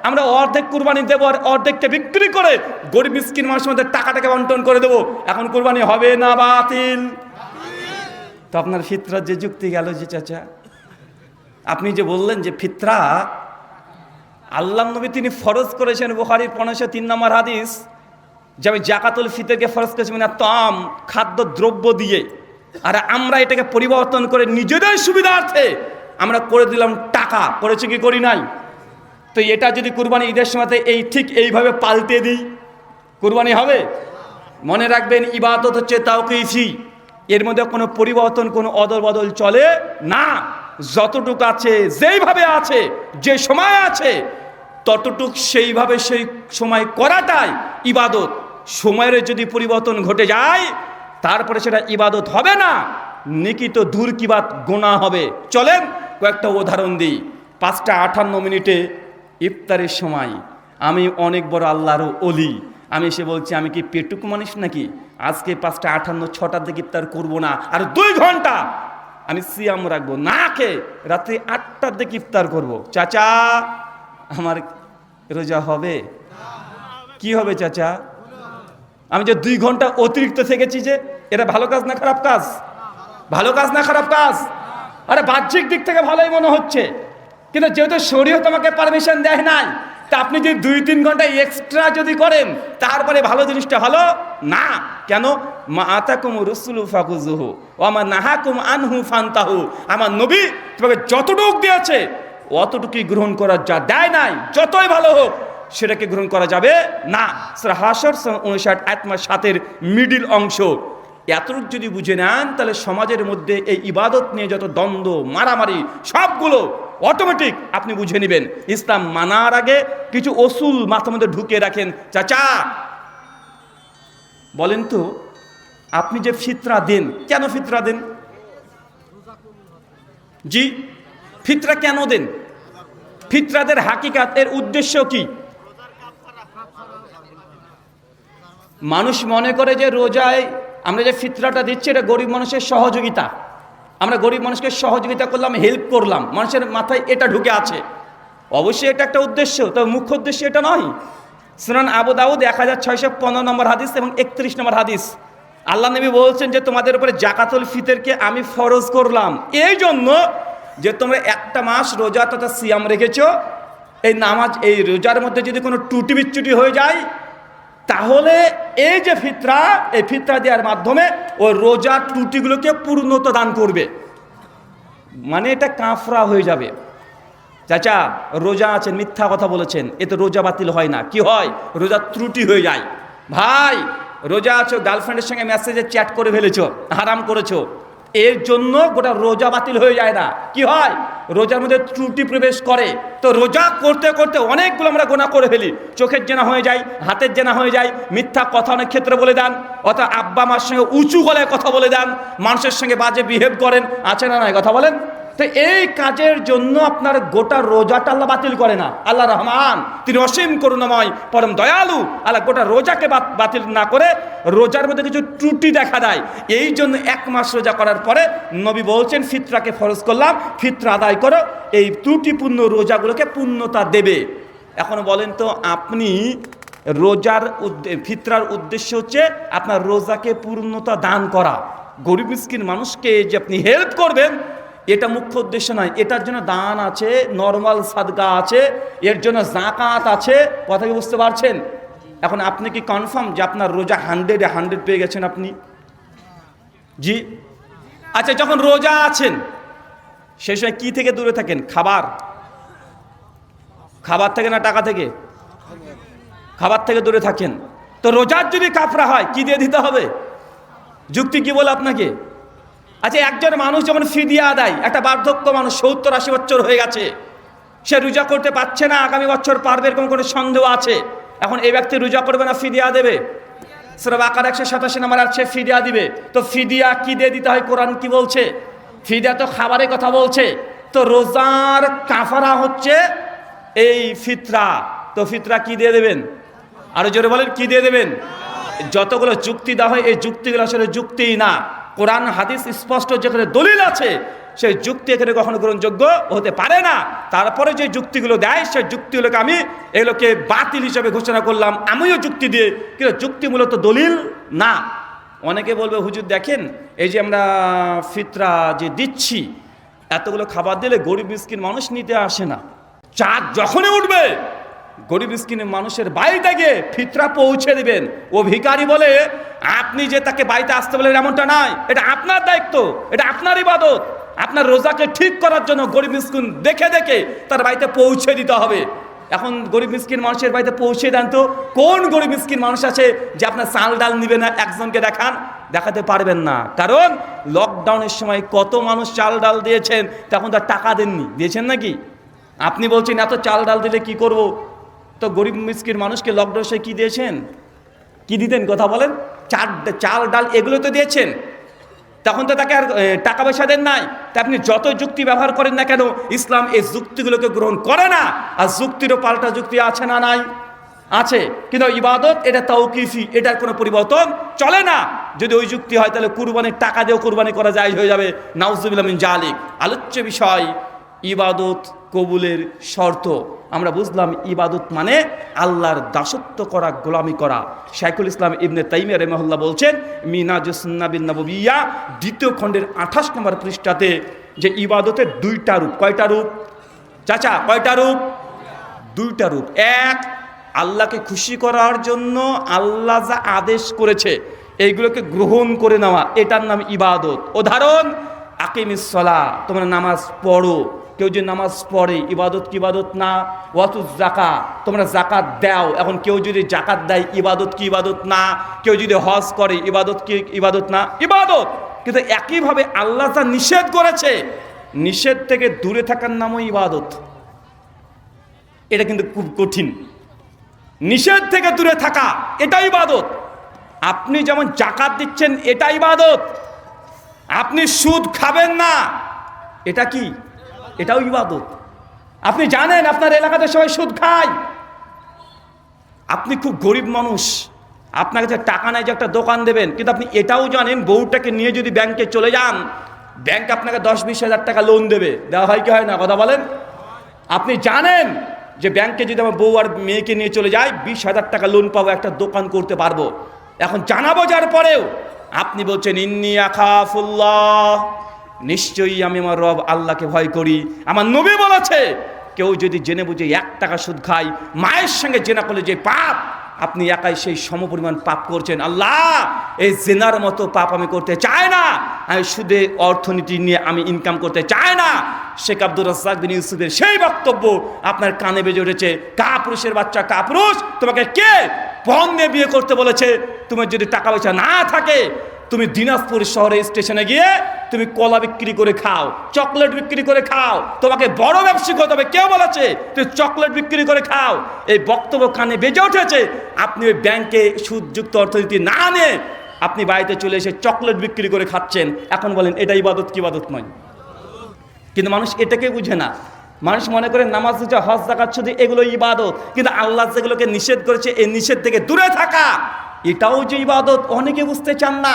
আমরা অর্ধেক কুরবানি দেবো আর অর্ধেকটা বিক্রি করে গরিব মিসকিন মানুষের মধ্যে টাকাটাকে বন্টন করে দেবো। এখন কুরবানি হবে না বাতিল? তো আপনার ফিতরার যে যুক্তি গেল যে চাচা, আপনি যে বললেন যে ফিতরা আল্লাহ নবী তিনি ফরজ করেছেন, বুখারীর 503 নম্বর হাদিস, যে আমি জাকাতুল ফিতরকে ফরজ করেছি মানে তাম খাদ্য দ্রব্য দিয়ে, আর আমরা এটাকে পরিবর্তন করে নিজেদের সুবিধার্থে আমরা করে দিলাম টাকা। করেছি কি করি নাই? তো এটা যদি কুরবানি ঈদের সময়তে এই ঠিক এইভাবে পাল্টে দিই, কুরবানি হবে? মনে রাখবেন, ইবাদত হচ্ছে তাওকীফি, এর মধ্যে কোনো পরিবর্তন, কোনো অদল বদল চলে না। যতটুক আছে, যেইভাবে আছে, যে সময় আছে ততটুক সেইভাবে সেই সময় করাটাই ইবাদত। সময়ের যদি পরিবর্তন ঘটে যায় তারপরে সেটা ইবাদত হবে না, নেকি তো দূর কি বাত, গোনা হবে। চলেন কয়েকটা উদাহরণ দিই। 5:58 ইফতারের সময় আমি অনেক বড় আল্লাহর ওলি, আমি এসে বলছি আমি কি পেটুক মানুষ নাকি? আজকে 5:58 6টার দিকে ইফতার করবো না, আর 2 ঘন্টা আমি সিয়াম রাখবো, না খেয়ে রাত্রি 8টার দিকে ইফতার করবো। চাচা, আমার রোজা হবে? কি হবে চাচা? আমি যে 2 ঘন্টা অতিরিক্ত থেকেছি, যে এটা ভালো কাজ না খারাপ কাজ? ভালো কাজ না খারাপ কাজ? আরে বাহ্যিক দিক থেকে ভালোই মনে হচ্ছে, কিন্তু যেহেতু শরীয়ত আমাকে পারমিশন দেয় নাই, তা আপনি যদি 2-3 ঘন্টা এক্সট্রা যদি করেন তারপরে ভালো জিনিসটা হলো না। কেন? মা আতাকুম রুসুলু ফাকুজুহু ওয়া মা নাহাকুম আনহু ফান্তাহু। আমার নবী তোমাকে যতটুকু দিয়েছে অতটুকুই গ্রহণ করা, যা দেয় নাই যতই ভালো হোক সেটাকে গ্রহণ করা যাবে না। সূরা হাশর 59 আয়াত 7-এর মিডিল অংশ। এতটুকু যদি বুঝে নেন তাহলে সমাজের মধ্যে এই ইবাদত নিয়ে যত দ্বন্দ্ব মারামারি সবগুলো অটোমেটিক আপনি বুঝে নেবেন। ইসলাম মানার আগে কিছু অসুল মাথার মধ্যে ঢুকিয়ে রাখেন। চাচা বলেন তো, আপনি যে ফিতরা দেন, কেন ফিতরা দেন? জি, ফিতরা কেন দেন? ফিতরাদের হাকিকাত, এর উদ্দেশ্য কি? মানুষ মনে করে যে রোজায় আমরা যে ফিতরাটা দিচ্ছি এটা গরিব মানুষের সহযোগিতা, আমরা গরিব মানুষকে সহযোগিতা করলাম, হেল্প করলাম। মানুষের মাথায় এটা ঢুকে আছে। অবশ্যই এটা একটা উদ্দেশ্য, তবে মুখ্য উদ্দেশ্য এটা নয়। সুনান আবু দাউদ 1615 নম্বর হাদিস এবং 31 নম্বর হাদিস, আল্লাহ নবী বলছেন যে তোমাদের উপরে জাকাতুল ফিতরকে আমি ফরজ করলাম এই জন্য যে তোমরা একটা মাস রোজা তথা সিয়াম রেখেছো। এই নামাজ, এই রোজার মধ্যে যদি কোনো ত্রুটি বিচ্যুটি হয়ে যায় তাহলে এই যে ফিতরা, এই ফিতরা দেওয়ার মাধ্যমে ওই রোজার ত্রুটিগুলোকে পূর্ণতা দান করবে। মানে এটা কাফরা হয়ে যাবে। চাচা রোজা আছেন, মিথ্যা কথা বলেছেন, এতে রোজা বাতিল হয় না। কি হয়? রোজার ত্রুটি হয়ে যায়। ভাই রোজা আছো, গার্লফ্রেন্ডের সঙ্গে মেসেজে চ্যাট করে ফেলেছো, হারাম করেছো, এর জন্য গোটা রোজা বাতিল হয়ে যায় না। কি হয়? রোজার মধ্যে ত্রুটি প্রবেশ করে। তো রোজা করতে করতে অনেকগুলো আমরা গুনাহ করে ফেলি। চোখের জেনা হয়ে যায়, হাতের জেনা হয়ে যায়, মিথ্যা কথা অনেক ক্ষেত্রে বলে দেন, অথবা আব্বা মার সঙ্গে উঁচু গলায় কথা বলে দেন, মানুষের সঙ্গে বাজে বিহেভ করেন, আছে না নাই কথা বলেন? তো এই কাজের জন্য আপনার গোটা রোজাটা আল্লাহ বাতিল করে না। আল্লাহ রহমান, তিনি অসীম করুণাময়, পরম দয়ালু। আল্লাহ গোটা রোজাকে বাতিল না করে রোজার মধ্যে কিছু ত্রুটি দেখা দেয়। এই জন্য 1 মাস রোজা করার পরে নবী বলছেন ফিতরাকে ফরজ করলাম, ফিতরা আদায় করো, এই ত্রুটিপূর্ণ রোজাগুলোকে পূর্ণতা দেবে। এখন বলেন তো, আপনি রোজার ফিতরার উদ্দেশ্য হচ্ছে আপনার রোজাকে পূর্ণতা দান করা, গরিব মিসকিন মানুষকে যে আপনি হেল্প করবেন, এটা মুখ্য উদ্দেশ্য নয়। এটার জন্য দান আছে, নরমাল সাদকা আছে, এর জন্য যাকাত আছে। কথা কি বুঝতে পারছেন? এখন আপনি কি কনফার্ম যে আপনার রোজা 100 পেয়ে গেছেন আপনি? জি। আচ্ছা, যখন রোজা আছেন সেই সময় কি থেকে দূরে থাকেন? খাবার থেকে না টাকা থেকে? খাবার থেকে দূরে থাকেন। তো রোজার যদি কাফরা হয় কি দিয়ে দিতে হবে? যুক্তি কি বলে আপনাকে? আচ্ছা, একজন মানুষ যখন ফিদিয়া দেয়, একটা বার্ধক্য মানুষ 70-80 বছর হয়ে গেছে, সে রোজা করতে পারছে না, আগামী বছর পারবে এরকম কোনো সন্দেহ আছে, এখন এই ব্যক্তি রোজা করবে না ফিদিয়া দেবে? সূরা বাকারা 187 নম্বর আছে ফিদিয়া দিবে। তো ফিদিয়া কি দিয়ে দিতে হয়? কোরআন কি বলছে? ফিদিয়া তো খাবারের কথা বলছে। তো রোজার কাফারা হচ্ছে এই ফিতরা। তো ফিতরা কি দিয়ে দেবেন? আরো জোরে বলেন, কি দিয়ে দেবেন? যতগুলো যুক্তি দেওয়া হয় এই যুক্তিগুলো আসলে যুক্তিই না। কোরআন হাদিস স্পষ্ট যেখানে দলিল আছে সেই যুক্তি এখানে কখনো গ্রহণযোগ্য হতে পারে না। তারপরে যে যুক্তিগুলো দেয় সেই যুক্তিগুলোকে আমি এগুলোকে বাতিল হিসাবে ঘোষণা করলাম, আমিও যুক্তি দিয়ে, কিন্তু যুক্তি মূলত দলিল না। অনেকে বলবে হুজুর দেখেন, এই যে আমরা ফিতরা যে দিচ্ছি, এতগুলো খাবার দিলে গরিব মিসকিন মানুষ নিতে আসে না। চাঁদ যখনই উঠবে গরিব মিসকিনের মানুষের বাড়িতে গিয়ে ফিতরা পৌঁছে দিবেন। ও ভিখারি বলে আপনি যে তাকে বাড়িতে আসতে বলেন এমনটা নয়, এটা আপনার দায়িত্ব, এটা আপনার ইবাদত। আপনার রোজাকে ঠিক করার জন্য গরিব মিসকিন দেখে দেখে তার বাড়িতে পৌঁছে দিতে হবে। এখন গরিব মিসকিন মানুষের বাড়িতে পৌঁছে দেন তো কোন গরিব মিসকিন মানুষ আছে যে আপনার চাল ডাল নিবে না? একজনকে দেখান, দেখাতে পারবেন না। কারণ লকডাউনের সময় কত মানুষ চাল ডাল দিয়েছেন, তখন তার টাকা দেননি, দিয়েছেন নাকি? আপনি বলছেন এত চাল ডাল দিলে কি করব? তো গরিব মিসকিন মানুষকে লকডাউনে কি দিয়েছেন? কি দিতেন কথা বলেন? চাল ডাল এগুলো তো দিয়েছেন, তখন তো তাকে আর টাকা পয়সা দেন নাই। তা আপনি যত যুক্তি ব্যবহার করেন না কেন, ইসলাম এই যুক্তিগুলোকে গ্রহণ করে না। আর যুক্তিরও পাল্টা যুক্তি আছে না নাই? আছে। কিন্তু ইবাদত এটা তাওকিফি, এটার কোনো পরিবর্তন চলে না। যদি ওই যুক্তি হয় তাহলে কুরবানির টাকা দিয়েও কুরবানি করা যায় হয়ে যাবে। নাউজুবিল্লাহ মিন জালিক। আলোচ্য বিষয় ইবাদত কবুলের শর্ত। আমরা বুঝলাম ইবাদত মানে আল্লাহর দাসত্ব করা, গোলামি করা। শাইখুল ইসলাম ইবনে তাইমিয়া রাহিমাহুল্লাহ বলছেন মিনাজুস সুন্নাহ নববিয়্যা 2য় খণ্ডের 28 নম্বর পৃষ্ঠাতে যে ইবাদতের 2টা রূপ। কয়টা রূপ চাচা? কয়টা রূপ? দুইটা রূপ। এক, আল্লাহকে খুশি করার জন্য আল্লাহ যা আদেশ করেছে এইগুলোকে গ্রহণ করে নেওয়া, এটার নাম ইবাদত। উদাহরণ, আকিমিস সালাহ, তোমরা নামাজ পড়ো। কেউ যদি নামাজ পড়ে ইবাদত কি ইবাদত না? ওয়াতুজ যাকাত, তোমরা যাকাত দাও। এখন কেউ যদি যাকাত দেয় ইবাদত কি ইবাদত না? কেউ যদি হজ করে ইবাদত কি ইবাদত না? ইবাদত। কিন্তু একইভাবে আল্লাহ যা নিষেধ করেছে, নিষেধ থেকে দূরে থাকার নামও ইবাদত। এটা কিন্তু খুব কঠিন। নিষেধ থেকে দূরে থাকা এটা ইবাদত। আপনি যেমন যাকাত দিচ্ছেন এটা ইবাদত। আপনি সুদ খাবেন না, এটা কি? এটাও ইবাদত। আপনি জানেন আপনার এলাকাতে সবাই সুদ খায়, আপনি খুব গরিব মানুষ, আপনার কাছে টাকা নাই যে একটা দোকান দেবেন, কিন্তু আপনি এটাও জানেন বউটাকে নিয়ে যদি ব্যাংকে চলে যান, ব্যাংক আপনাকে 10-20 হাজার টাকা লোন দেবে। দেওয়া হয় কি হয় না? কথা বলেন। আপনি জানেন যে ব্যাংকে যদি আমার বউ আর মেয়েকে নিয়ে চলে যায় 20,000 টাকা লোন পাবো, একটা দোকান করতে পারবো। এখন জানাবো যার পরেও আপনি বলছেন ইন্নী আখাফুল্লাহ, নিশ্চয়ই আমি আমার রব আল্লাহকে ভয় করি। আমার নবী বলেছে কেউ যদি জেনে বুঝে 1 টাকা সুদ খায়, মায়ের সঙ্গে জেনা করলে যে পাপ, আপনি একাই সেই সমপরিমাণ পাপ করছেন। আল্লাহ, এই জেনার মতো পাপ আমি করতে চাই না। আমি সুদে অর্থনীতি নিয়ে আমি ইনকাম করতে চাই না। শেখ আব্দুর রাজ্জাক বিন ইউসুফের সেই বক্তব্য আপনার কানে বেজে উঠেছে। কাপুরুষের বাচ্চা কাপুরুষ, তোমাকে কে পণ নিয়ে বিয়ে করতে বলেছে? তোমার যদি টাকা পয়সা না থাকে, তুমি দিনাজপুর শহরে স্টেশনে গিয়ে তুমি কলা বিক্রি করে খাও, চকলেট বিক্রি করে খাও, তোমাকে বড় ব্যবসায়িক হতে হবে। কেউ বলেছে তুমি চকলেট বিক্রি করে খাও? এই বক্তব্য কানে বেজে উঠেছে। আপনি ওই ব্যাংকে সুদযুক্ত অর্থনীতি না নিয়ে আপনি বাড়িতে চলে এসে চকলেট বিক্রি করে খাচ্ছেন। এখন বলেন এটা ইবাদত কি ইবাদত নয়? কিন্তু মানুষ এটাকে বুঝে না। মানুষ মনে করে নামাজ, রোজা, হজ, যাকাত, সুদ এগুলো ইবাদত। কিন্তু আল্লাহ যেগুলোকে নিষেধ করেছে এই নিষেধ থেকে দূরে থাকা এটাও যে ইবাদত, অনেকে বুঝতে চান না।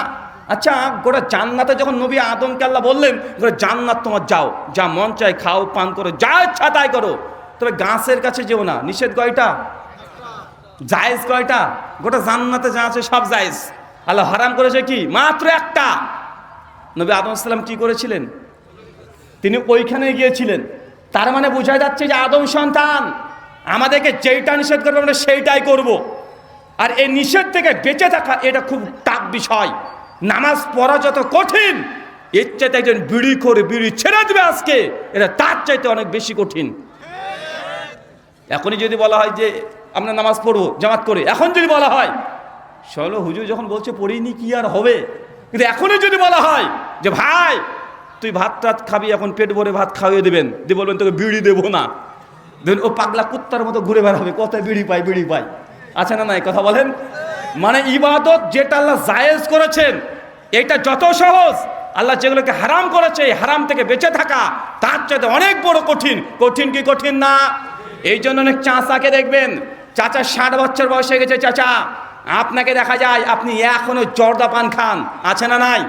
আচ্ছা, গোটা জান্নাতে যখন নবী আদমকে আল্লাহ বললেন গোটা জান্নাত তোমার, যাও, যা মন চায় খাও, পান করো, যা ইচ্ছা তাই করো, তবে গাছের কাছে যেও না। নিষেধ কয়টা? জায়েজ কয়টা? গোটা জান্নাতে যা আছে সব জায়েজ। আল্লাহ হারাম করেছে কি? মাত্র একটা। নবী আদম সাল্লাম কি করেছিলেন? তিনি ওইখানে গিয়েছিলেন। তার মানে বোঝা যাচ্ছে যে আদম সন্তান, আমাদেরকে যেইটা নিষেধ করবে আমরা সেইটাই করব। আর এই নিষেধ থেকে বেঁচে থাকা এটা খুব টাফ বিষয়। নামাজ পড়া যত কঠিন, এর চাইতে একজন বিড়ি করে বিড়ি ছেড়ে দেবে আজকে, এটা তার চাইতে অনেক বেশি কঠিন। এখনই যদি বলা হয় যে আমরা নামাজ পড়বো জামাত করে, এখন যদি বলা হয়, চলো হুজুর যখন বলছে পড়িনি কি আর হবে, কিন্তু এখনই যদি বলা হয় যে ভাই তুই ভাত টাত খাবি, এখন পেট ভরে ভাত খাওয়িয়ে দেবেন, দিয়ে বলবেন তোকে বিড়ি দেবো না, দেখুন ও পাগলা কুত্তার মতো ঘুরে বেড়াবে, কোথায় বিড়ি পাই বিড়ি পাই। আছে না নাই? কথা বলেন। মানে ইবাদত যেটা আল্লাহ জায়েজ করেছেন এটা যত সহজ, আল্লাহ যেগুলোকে হারাম করেছে হারাম থেকে বেঁচে থাকা তার চাইতে অনেক বড় কঠিন। কঠিন কি কঠিন না? এই জন্য অনেক চাচাকে দেখবেন, চাচা 60 বছর বয়স হয়ে গেছে, চাচা আপনাকে দেখা যায় আপনি এখনো জর্দা পান খান। আছে না নাই?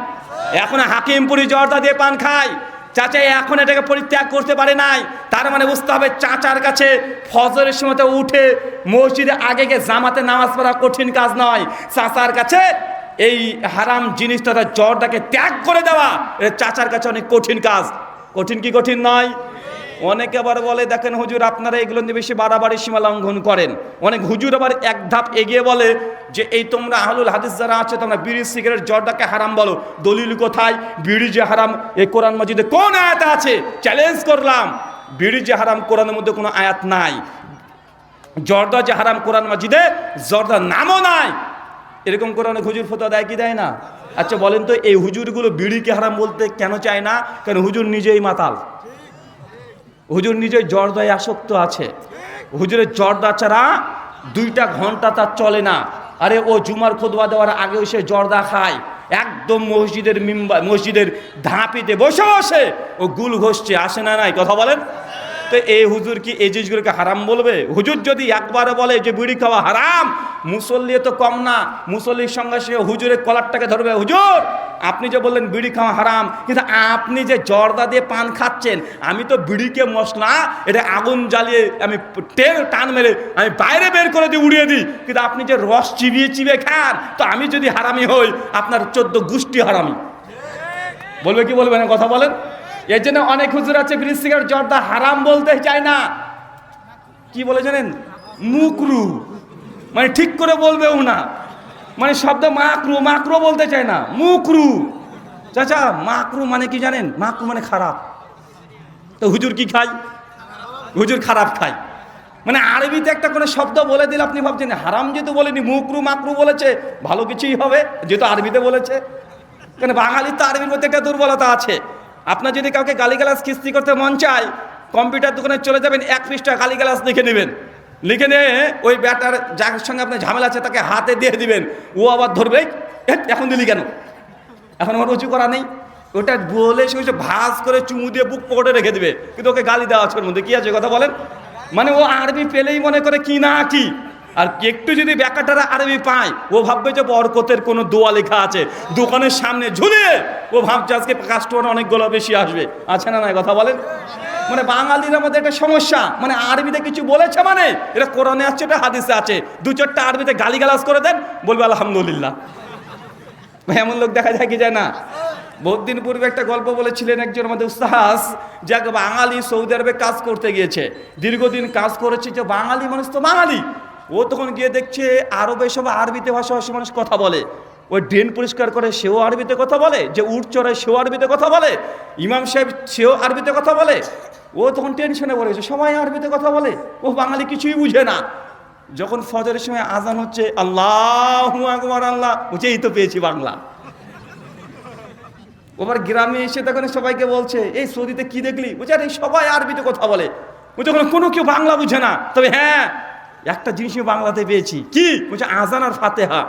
এখনো হাকিমপুরি জর্দা দিয়ে পান খায়। চাচা এখন এটাকে পরিত্যাগ করতে পারে নাই। তার মানে বুঝতে হবে চাচার কাছে ফজরের সময় উঠে মসজিদে আগে গিয়ে জামাতে নামাজ পড়া কঠিন কাজ নয়। চাচার কাছে এই হারাম জিনিসটা, জর্দাকে ত্যাগ করে দেওয়া, এটা চাচার কাছে অনেক কঠিন কাজ। কঠিন কি কঠিন নয়? অনেকে আবার বলে দেখেন হুজুর আপনারা এগুলো নিয়ে বেশি বাড়াবাড়ি সীমা লঙ্ঘন করেন। অনেক হুজুর আবার এক ধাপ এগিয়ে বলে যে এই তোমরা আহলুল হাদিস যারা আছে তোমরা বিড়ি সিগারেট জর্দাকে হারাম বলো, দলিল কোথায়? বিড়ি যে হারাম এই কোরআন মাজিদে কোন আয়াত আছে? চ্যালেঞ্জ করলাম, বিড়ি যে হারাম কোরআনের মধ্যে কোনো আয়াত নাই। জর্দা যে হারাম কোরআন মাজিদে জর্দার নামও নাই। এরকম করে অনেক হুজুর ফতোয়া দেয় কি দেয় না? আচ্ছা বলেন তো এই হুজুরগুলো বিড়িকে হারাম বলতে কেন চায় না? কারণ হুজুর নিজেই মাতাল, হুজুর নিজেই জর্দায় আসক্ত আছে। হুজুরের জর্দা ছাড়া 2টা ঘন্টা তার চলে না। আরে ও জুমার খুতবা দেওয়ার আগেও সে জর্দা খায়, একদম মসজিদের ধাপিতে বসে বসে ও গুল ঘষছে। আসে না নাই? কথা বলেন। তো এই হুজুর কি এই জিনিসগুলোকে হারাম বলবে? হুজুর যদি একবারে বলে যে বিড়ি খাওয়া হারাম, মুসল্লি তো কম না, মুসল্লির সঙ্গে সে হুজুরের কলারটাকে ধরবে, হুজুর আপনি যে বললেন বিড়ি খাওয়া হারাম, কিন্তু আপনি যে জর্দা দিয়ে পান খাচ্ছেন, আমি তো বিড়িকে মশলা এটা আগুন জ্বালিয়ে আমি টান মেরে আমি বাইরে বের করে দিই, উড়িয়ে দিই, কিন্তু আপনি যে রস চিবিয়ে চিবিয়ে খান, তো আমি যদি হারামি হই আপনার 14 গোষ্ঠী হারামি। বলবে কি বলবে না? কথা বলেন। এর জন্য অনেক হুজুর আছে বিড়ি সিগারেট জর্দা হারাম বলতে চায় না। কি বলে জানেন? মুকরু, মানে ঠিক করে বলবেও না, মানে শব্দ মাকরু, মাকরু বলতে চায় না, মুকরু। চাচা মাকরু মানে কি জানেন? মাকরু মানে খারাপ। তো হুজুর কি খায়? হুজুর খারাপ খায়। মানে আরবিতে একটা কোনো শব্দ বলে দিলে আপনি ভাবছেন হারাম, যেহেতু বলেনি, মুকরু মাকরু বলেছে, ভালো কিছুই হবে যেহেতু আরবিতে বলেছে। কেন বাঙালির তো আরবির মধ্যে একটা দুর্বলতা আছে। আপনার যদি কাউকে গালিগালাজ কিস্তি করতে মন চায়, কম্পিউটার দোকানে চলে যাবেন, 1 পৃষ্ঠা গালিগালাজ লিখে নেবেন, লিখে নিয়ে ওই ব্যাটার যার সঙ্গে আপনার ঝামেলা আছে তাকে হাতে দিয়ে দিবেন, ও আবার ধরবে, এখন দিলি কেন, এখন আমার উঁচু করা নেই, ওটা বলে সে ভাঁজ করে চুমু দিয়ে বুক পকেটে রেখে দিবে, কিন্তু ওকে গালি দেওয়া আছে ওর মধ্যে, কি আছে কথা বলেন? মানে ও আরবি পেলেই মনে করে কি না কি। আর একটু যদি ব্যাকাটারা আরবি পায়, ও ভাববে যে বরকতের কোনো দোয়া লেখা আছে দোকানের সামনে ঝুলিয়ে, ও ভাবছে আজকে কাস্টমার অনেকগুলো বেশি আসবে। আছে না নাই কথা বলেন? মানে বাঙালির মধ্যে একটা সমস্যা, মানে আরবিতে কিছু বলেছে মানে এটা কোরআনে আছে, এটা হাদিসে আছে, 2-4টা আরবিতে গালিগালাজ করে দেন, বলবে আলহামদুলিল্লাহ। ভাই এমন লোক দেখা যায় কি যায় না? বহুত দিন পূর্বে একটা গল্প বলেছিলেন একজন আমাদের উস্তাদ, যে এক বাঙালি সৌদি আরবে কাজ করতে গিয়েছে, দীর্ঘদিন কাজ করেছে, যে বাঙালি মানুষ তো বাঙালি, ও তখন গিয়ে দেখছে আরবে সব আরবিতে ভাষাভাষী মানুষ কথা বলে, ওই ড্রেন পরিষ্কার করে সেও আরবিতে কথা বলে, যে উট চড়ায় সেও আরবিতে কথা বলে, ইমাম সাহেব সেও আরবিতে কথা বলে। ও তখন টেনশনে পড়ে গেছে, সবাই আরবিতে কথা বলে, ও বাঙালি কিছুই বুঝে না। যখন ফজরের সময় আজান হচ্ছে, আল্লাহু আকবার, আল্লাহ বলছে এই তো পেয়েছি বাংলা। ওবার গ্রামে এসে তখন সবাইকে বলছে, এই সৌদিতে কি দেখলি? বলছে আরে সবাই আরবিতে কথা বলে। বলছে কোনো কেউ বাংলা বুঝে না, তবে হ্যাঁ একটা জিনিসই বাংলাতে পেয়েছি। কি? বলছে আজান আর ফাতেহা।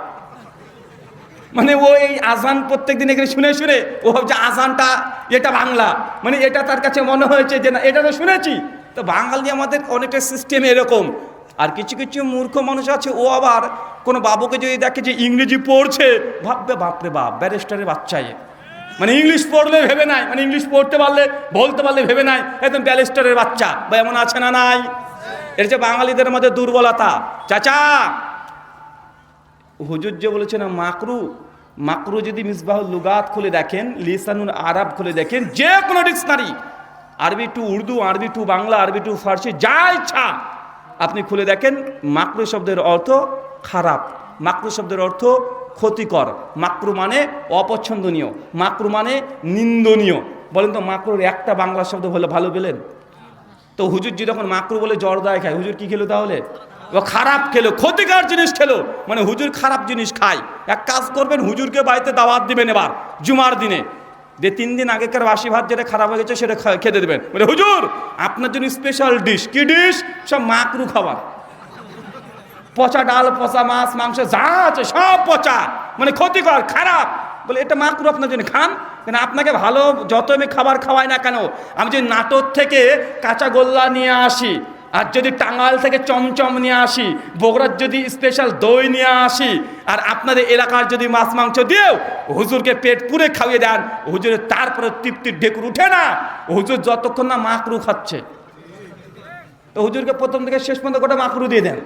মানে ও এই আজান প্রত্যেকদিন এখানে শুনে শুনে ও ভাবছে আজানটা এটা বাংলা, মানে এটা তার কাছে মনে হয়েছে যে না এটা তো শুনেছি। তো বাঙালি আমাদের অনেকটা সিস্টেম এরকম। আর কিছু কিছু মূর্খ মানুষ আছে, ও আবার কোনো বাবুকে যদি দেখে যে ইংরেজি পড়ছে, ভাববে বাপরে বাপ ব্যারিস্টারের বাচ্চাই, মানে ইংলিশ পড়লে ভেবে নাই, মানে ইংলিশ পড়তে পারলে বলতে পারলে ভেবে নাই একদম ব্যারিস্টারের বাচ্চা। বা এমন আছে না নাই? এর যে বাঙালিদের মধ্যে দুর্বলতা। চাচা হুজুর যে বলেছে না মাকরু, মাকরু যদি মিসবাহুল লুগাত খুলে দেখেন, লিসানুল আরব খুলে দেখেন, যে কোনো ডিকশনারি, আরবি টু উর্দু, আরবি টু বাংলা, আরবি টু ফার্সি, যা ইচ্ছা আপনি খুলে দেখেন, মাকরু শব্দের অর্থ খারাপ, মাকরু শব্দের অর্থ ক্ষতিকর, মাকরু মানে অপছন্দনীয়, মাকরু মানে নিন্দনীয়। বলেন তো মাকরুর একটা বাংলা শব্দ হলে ভালো পেলেন? তো হুজুর যদি যখন মাকরু বলে জর্দায় খায়, হুজুর কি খেলো তাহলে? ও খারাপ খেলো, ক্ষতিকর জিনিস খেলো, মানে হুজুর খারাপ জিনিস খায়। এক কাজ করবেন, হুজুরকে বাড়িতে দাওয়াত দিবেন এবার জুমার দিনে, যে 3 দিন আগেকার বাসি ভাত যেটা খারাপ হয়ে গেছে সেটা খেতে দেবেন। বলে হুজুর আপনার জন্য স্পেশাল ডিশ। কি ডিশ? সব মাকরু খাবার, পচা ডাল, পচা মাছ, মাংস যা আছে সব পচা, মানে ক্ষতিকর, খারাপ। বলে এটা মাকরু, আপনার জন্য খান। কেন আপনাকে ভালো যত আমি খাবার খাওয়াই না কেন, আমি যদি নাটোর থেকে কাঁচা গোল্লা নিয়ে আসি, আর যদি টাঙ্গাল থেকে চমচম নিয়ে আসি, বগুড়ার যদি স্পেশাল দই নিয়ে আসি, আর আপনাদের এলাকার যদি মাছ মাংস দিয়েও হুজুরকে পেট পুরে খাইয়ে দেন, হুজুরের তারপরে তৃপ্তির ঢেকুর উঠে না, হুজুর যতক্ষণ না মাকরু খাচ্ছে। তো হুজুরকে প্রথম থেকে শেষ পর্যন্ত গোটা মাকরু দিয়ে দেন,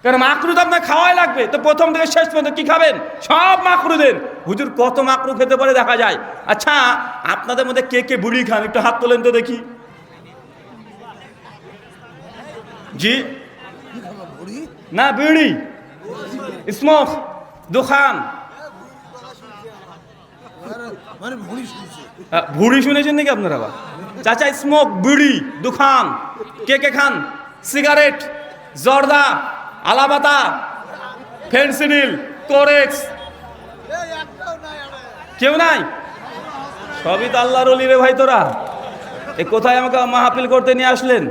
কারণ মাকরু তো আপনার খাওয়াই লাগবে। তো প্রথম থেকে শেষ পর্যন্ত কি খাবেন? সব মাকরু দেন। হুজুর কত মাকরু খেতে পারে দেখা যায়। আচ্ছা আপনাদের মধ্যে কে কে বুড়ি খান? একটু হাত তোলেন তো দেখি। জি না, বিড়ি, স্মোক, দোকান, ভুড়ি শুনেছেন নাকি আপনারা? চাচা স্মোক, বিড়ি, দোকান কে কে খান? সিগারেট, জর্দা, আলাবাতা, ফেন্সিডিল, কোরেক্স, কেউ নাই? সবই তো আল্লাহর ওলি রে ভাই। তোরা এ কোথায় আমাকে মাহফিল করতে নিয়ে আসলেন?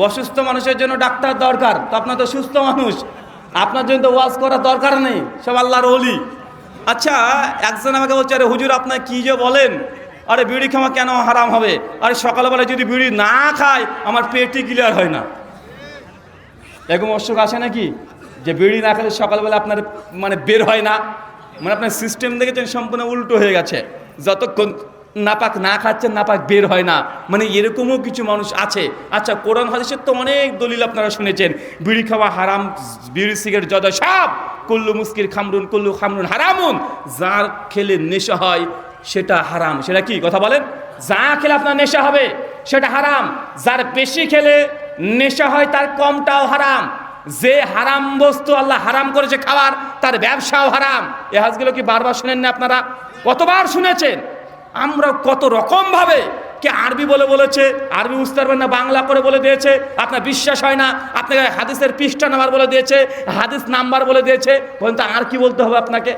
অসুস্থ মানুষের জন্য ডাক্তার দরকার, তো আপনার তো সুস্থ মানুষ, আপনার জন্য তো ওয়াজ করার দরকার নেই, সব আল্লাহর ওলি। আচ্ছা একজন আমাকে বলছে, আরে হুজুর আপনার কি যে বলেন, আরে বিড়ি খাওয়া কেন হারাম হবে? আরে সকালবেলা যদি বিড়ি না খায় আমার পেটই ক্লিয়ার হয় না। এরকম অসুখ আসে নাকি যে বিড়ি না খেলে সকালবেলা আপনার মানে বের হয় না? মানে আপনার সিস্টেম দেখেছেন সম্পূর্ণ উল্টো হয়ে গেছে, যতক্ষণ নাপাক না খাচ্ছেন নাপাক বের হয় না, মানে এরকমও কিছু মানুষ আছে। আচ্ছা কোরআন হাদিসের তো অনেক দলিল আপনারা শুনেছেন, বিড়ি খাওয়া হারাম, বিড়ি সিগারেট যত সব, কুল্লু মুস্কির খামরুন, কুল্লু খামরুন হারামুন, যার খেলে নেশা হয় সেটা হারাম। সেটা কি কথা বলেন? যা খেলে আপনার নেশা হবে সেটা হারাম, যার বেশি খেলে নেশা হয় তার কমটাও হারাম। যে হারাম বস্তু আল্লাহ হারাম করেছে খাওয়ার, তার ব্যবসাও হারাম। এ হাজগুলো কি বারবার শুনেন না আপনারা? কতবার শুনেছেন? আমরা কত রকম ভাবে কে আরবি বলে বলেছে, আরবি বুঝতে পারবেন না, বাংলা করে বলে দিয়েছে, আপনার বিশ্বাস হয় না, আপনাকে হাদিসের পৃষ্ঠা নাম্বার বলে দিয়েছে, হাদিস নাম্বার বলে দিয়েছে, বলেন তো আর কি বলতে হবে আপনাকে?